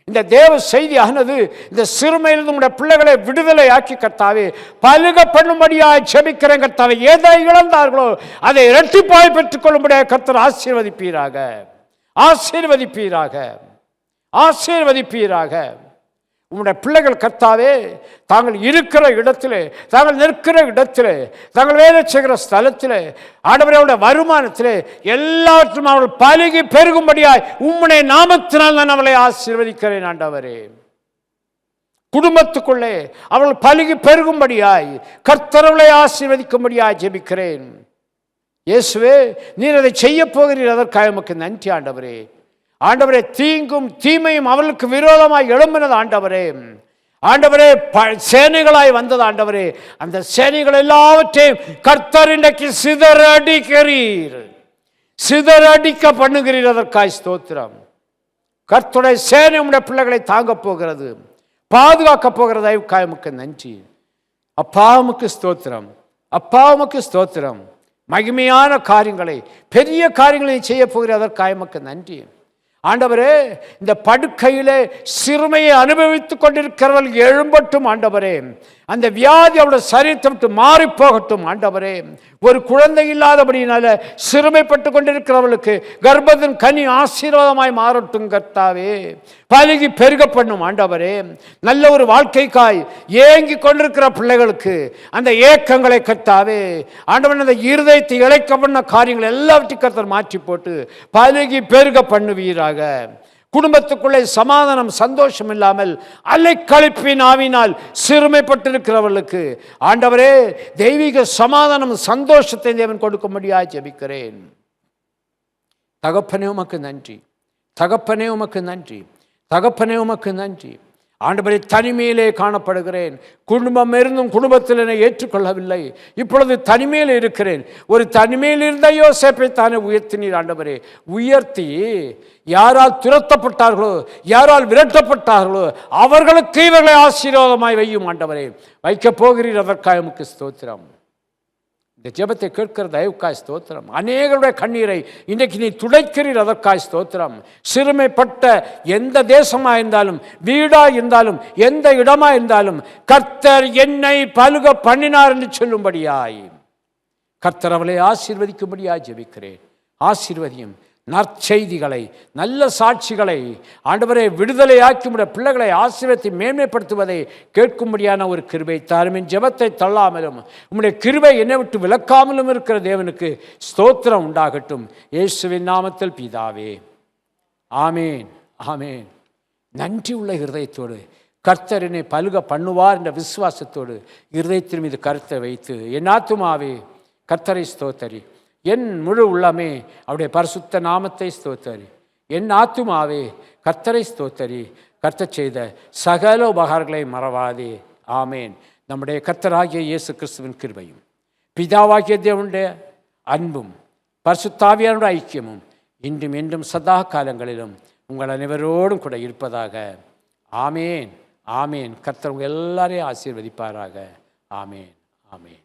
இந்த தேவ செய்தி ஆனது இந்த சிறுமையிலிருந்து உடைய பிள்ளைகளை விடுதலை ஆக்கி கர்த்தாவே பலுக பண்ணும்படியாக ஜெபிக்கிறேன் கர்த்தாவே. எதை இழந்தார்களோ அதை இரட்டிப்பாய் பெற்றுக் கொள்ளும்படியாக கர்த்தர் ஆசீர்வதிப்பீராக, ஆசீர்வதிப்பீராக, ஆசீர்வதிப்பீராக. உம்முடைய பிள்ளைகள் கர்த்தாவே தாங்கள் இருக்கிற இடத்திலே, தாங்கள் நிற்கிற இடத்திலே, தாங்கள் வேலை செய்கிற ஸ்தலத்திலே, ஆண்டவருடைய வருமானத்திலே எல்லாவற்றும் அவர்கள் பலுகி பெருகும்படியாய் உம்முடைய நாமத்தினால் நான் அவளை ஆசீர்வதிக்கிறேன் ஆண்டவரே. குடும்பத்துக்குள்ளே அவள் பலுகி பெருகும்படியாய் கர்த்தரவளை ஆசீர்வதிக்கும்படியாய் ஜெபிக்கிறேன். இயேசுவே, நீர் அதை செய்ய போகிறீர், அதற்காக உமக்கு நன்றி ஆண்டவரே. ஆண்டவரே, தீங்கும் தீமையும் அவர்களுக்கு விரோதமாய் எழும்பினது ஆண்டவரே. ஆண்டவரே, சேனைகளாய் வந்தது ஆண்டவரே. அந்த சேனைகள் எல்லாவற்றையும் கர்த்தர் இன்றைக்கு சிதறடிக்கிறீர், சிதறடிக்க பண்ணுகிறீர். அதற்காய் ஸ்தோத்திரம். கர்த்தருடைய சேனை உடைய பிள்ளைகளை தாங்க போகிறது, பாதுகாக்க போகிறது. தயவுக்காயமுக்கு நன்றி அப்பா, உமக்கு ஸ்தோத்திரம். அப்பா, உமக்கு ஸ்தோத்திரம். மகிமையான காரியங்களை, பெரிய காரியங்களை செய்ய போகிற அதற்காயமுக்கு நன்றி ஆண்டவரே. இந்த படுக்கையிலே சிறுமையை அனுபவித்துக் கொண்டிருக்கிறவர்கள் எழும்பட்டும் ஆண்டவரே. அந்த வியாதி அவருடைய சரீரத்தை விட்டு மாறி போகட்டும் ஆண்டவரே. ஒரு குழந்தை இல்லாதபடினால சிறுமைப்பட்டு கொண்டிருக்கிறவர்களுக்கு கர்ப்பத்தின் கனி ஆசீர்வாதமாய் மாறட்டும் கர்த்தாவே. பலுகி பெருக பண்ணும் ஆண்டவரே. நல்ல ஒரு வாழ்க்கைக்காய் ஏங்கி கொண்டிருக்கிற பிள்ளைகளுக்கு அந்த ஏக்கங்களை கர்த்தாவே ஆண்டவன் அந்த இருதயத்தை இழைக்க பண்ண காரியங்கள் எல்லாவற்றையும் கர்த்தர் மாற்றி போட்டு பலுகி பெருக பண்ணுவீராக. குடும்பத்துக்குள்ளே சமாதானம், சந்தோஷம் இல்லாமல் அலைக்கழிப்பின் ஆவினால் சிறுமைப்பட்டிருக்கிறவர்களுக்கு ஆண்டவரே தெய்வீக சமாதானம், சந்தோஷத்தை தேவன் கொடுக்கும்படியாக ஜெபிக்கிறேன். தகப்பனே உமக்கு நன்றி, தகப்பனே உமக்கு நன்றி, தகப்பனே உமக்கு நன்றி ஆண்டவரே. தனிமையிலே காணப்படுகிறேன். குடும்பம் இருந்தும் குடும்பத்தில் என்னை ஏற்றுக்கொள்ளவில்லை. இப்பொழுது தனிமையில் இருக்கிறேன். ஒரு தனிமையில் இருந்த யோசேப்பை தானே உயர்த்தினீர் ஆண்டவரே. உயர்த்தி யாரால் துரத்தப்பட்டார்களோ, யாரால் விரட்டப்பட்டார்களோ அவர்களுக்கு இவர்களை ஆசீர்வாதமாய் வையும் ஆண்டவரே. வைக்கப் போகிறீர், அதற்காக உமக்கு ஸ்தோத்திரம். இந்த ஜெபத்தை கேட்கிற தயவுக்காய் ஸ்தோத்திரம். அநேகருடைய கண்ணீரை இன்றைக்கு நீ துடைக்கிறீர், அதற்காய் ஸ்தோத்திரம். சிறுமைப்பட்ட எந்த தேசமாக இருந்தாலும், வீடாக இருந்தாலும், எந்த இடமாக இருந்தாலும் கர்த்தர் என்னை பலுக பண்ணினார் என்று சொல்லும்படியாய் கர்த்தர் அவளை ஆசீர்வதிக்கும்படியாய் ஜெபிக்கிறேன். ஆசீர்வதியும். நற்செய்திகளை, நல்ல சாட்சிகளை ஆண்டவரே விடுதலையாக்கி உடைய பிள்ளைகளை ஆசீர்வதித்து மேன்மைப்படுத்துவதை கேட்கும்படியான ஒரு கிருபை தாரும். என் ஜெபத்தை தள்ளாமலும் உம்முடைய கிருபை என்னை விட்டு விலக்காமலும் இருக்கிற தேவனுக்கு ஸ்தோத்திரம் உண்டாகட்டும். இயேசுவின் நாமத்தில் பிதாவே, ஆமேன், ஆமேன். நன்றி உள்ள இருதயத்தோடு கர்த்தர் என்னை பலுக பண்ணுவார் என்ற விசுவாசத்தோடு இருதயத்தின் மீது கருத்தை வைத்து என் ஆத்துமாவே கர்த்தரை ஸ்தோத்தரி, என் முழு உள்ளமே அவருடைய பரிசுத்த நாமத்தை ஸ்தோத்தரி. என் ஆத்துமாவே கர்த்தரை ஸ்தோத்தரி, கர்த்தர் செய்த சகல உபகாரங்களை மறவாதே. ஆமேன். நம்முடைய கர்த்தராகிய இயேசு கிறிஸ்துவின் கிருபையும் பிதாவாகிய தேவனுடைய அன்பும் பரிசுத்தாவியானுடைய ஐக்கியமும் இன்றும் என்றும் சதா காலங்களிலும் உங்கள் அனைவரோடும் கூட இருப்பதாக. ஆமேன். ஆமேன். கர்த்தர் உங்கள் எல்லாரையும் ஆசீர்வதிப்பாராக. ஆமேன். ஆமேன்.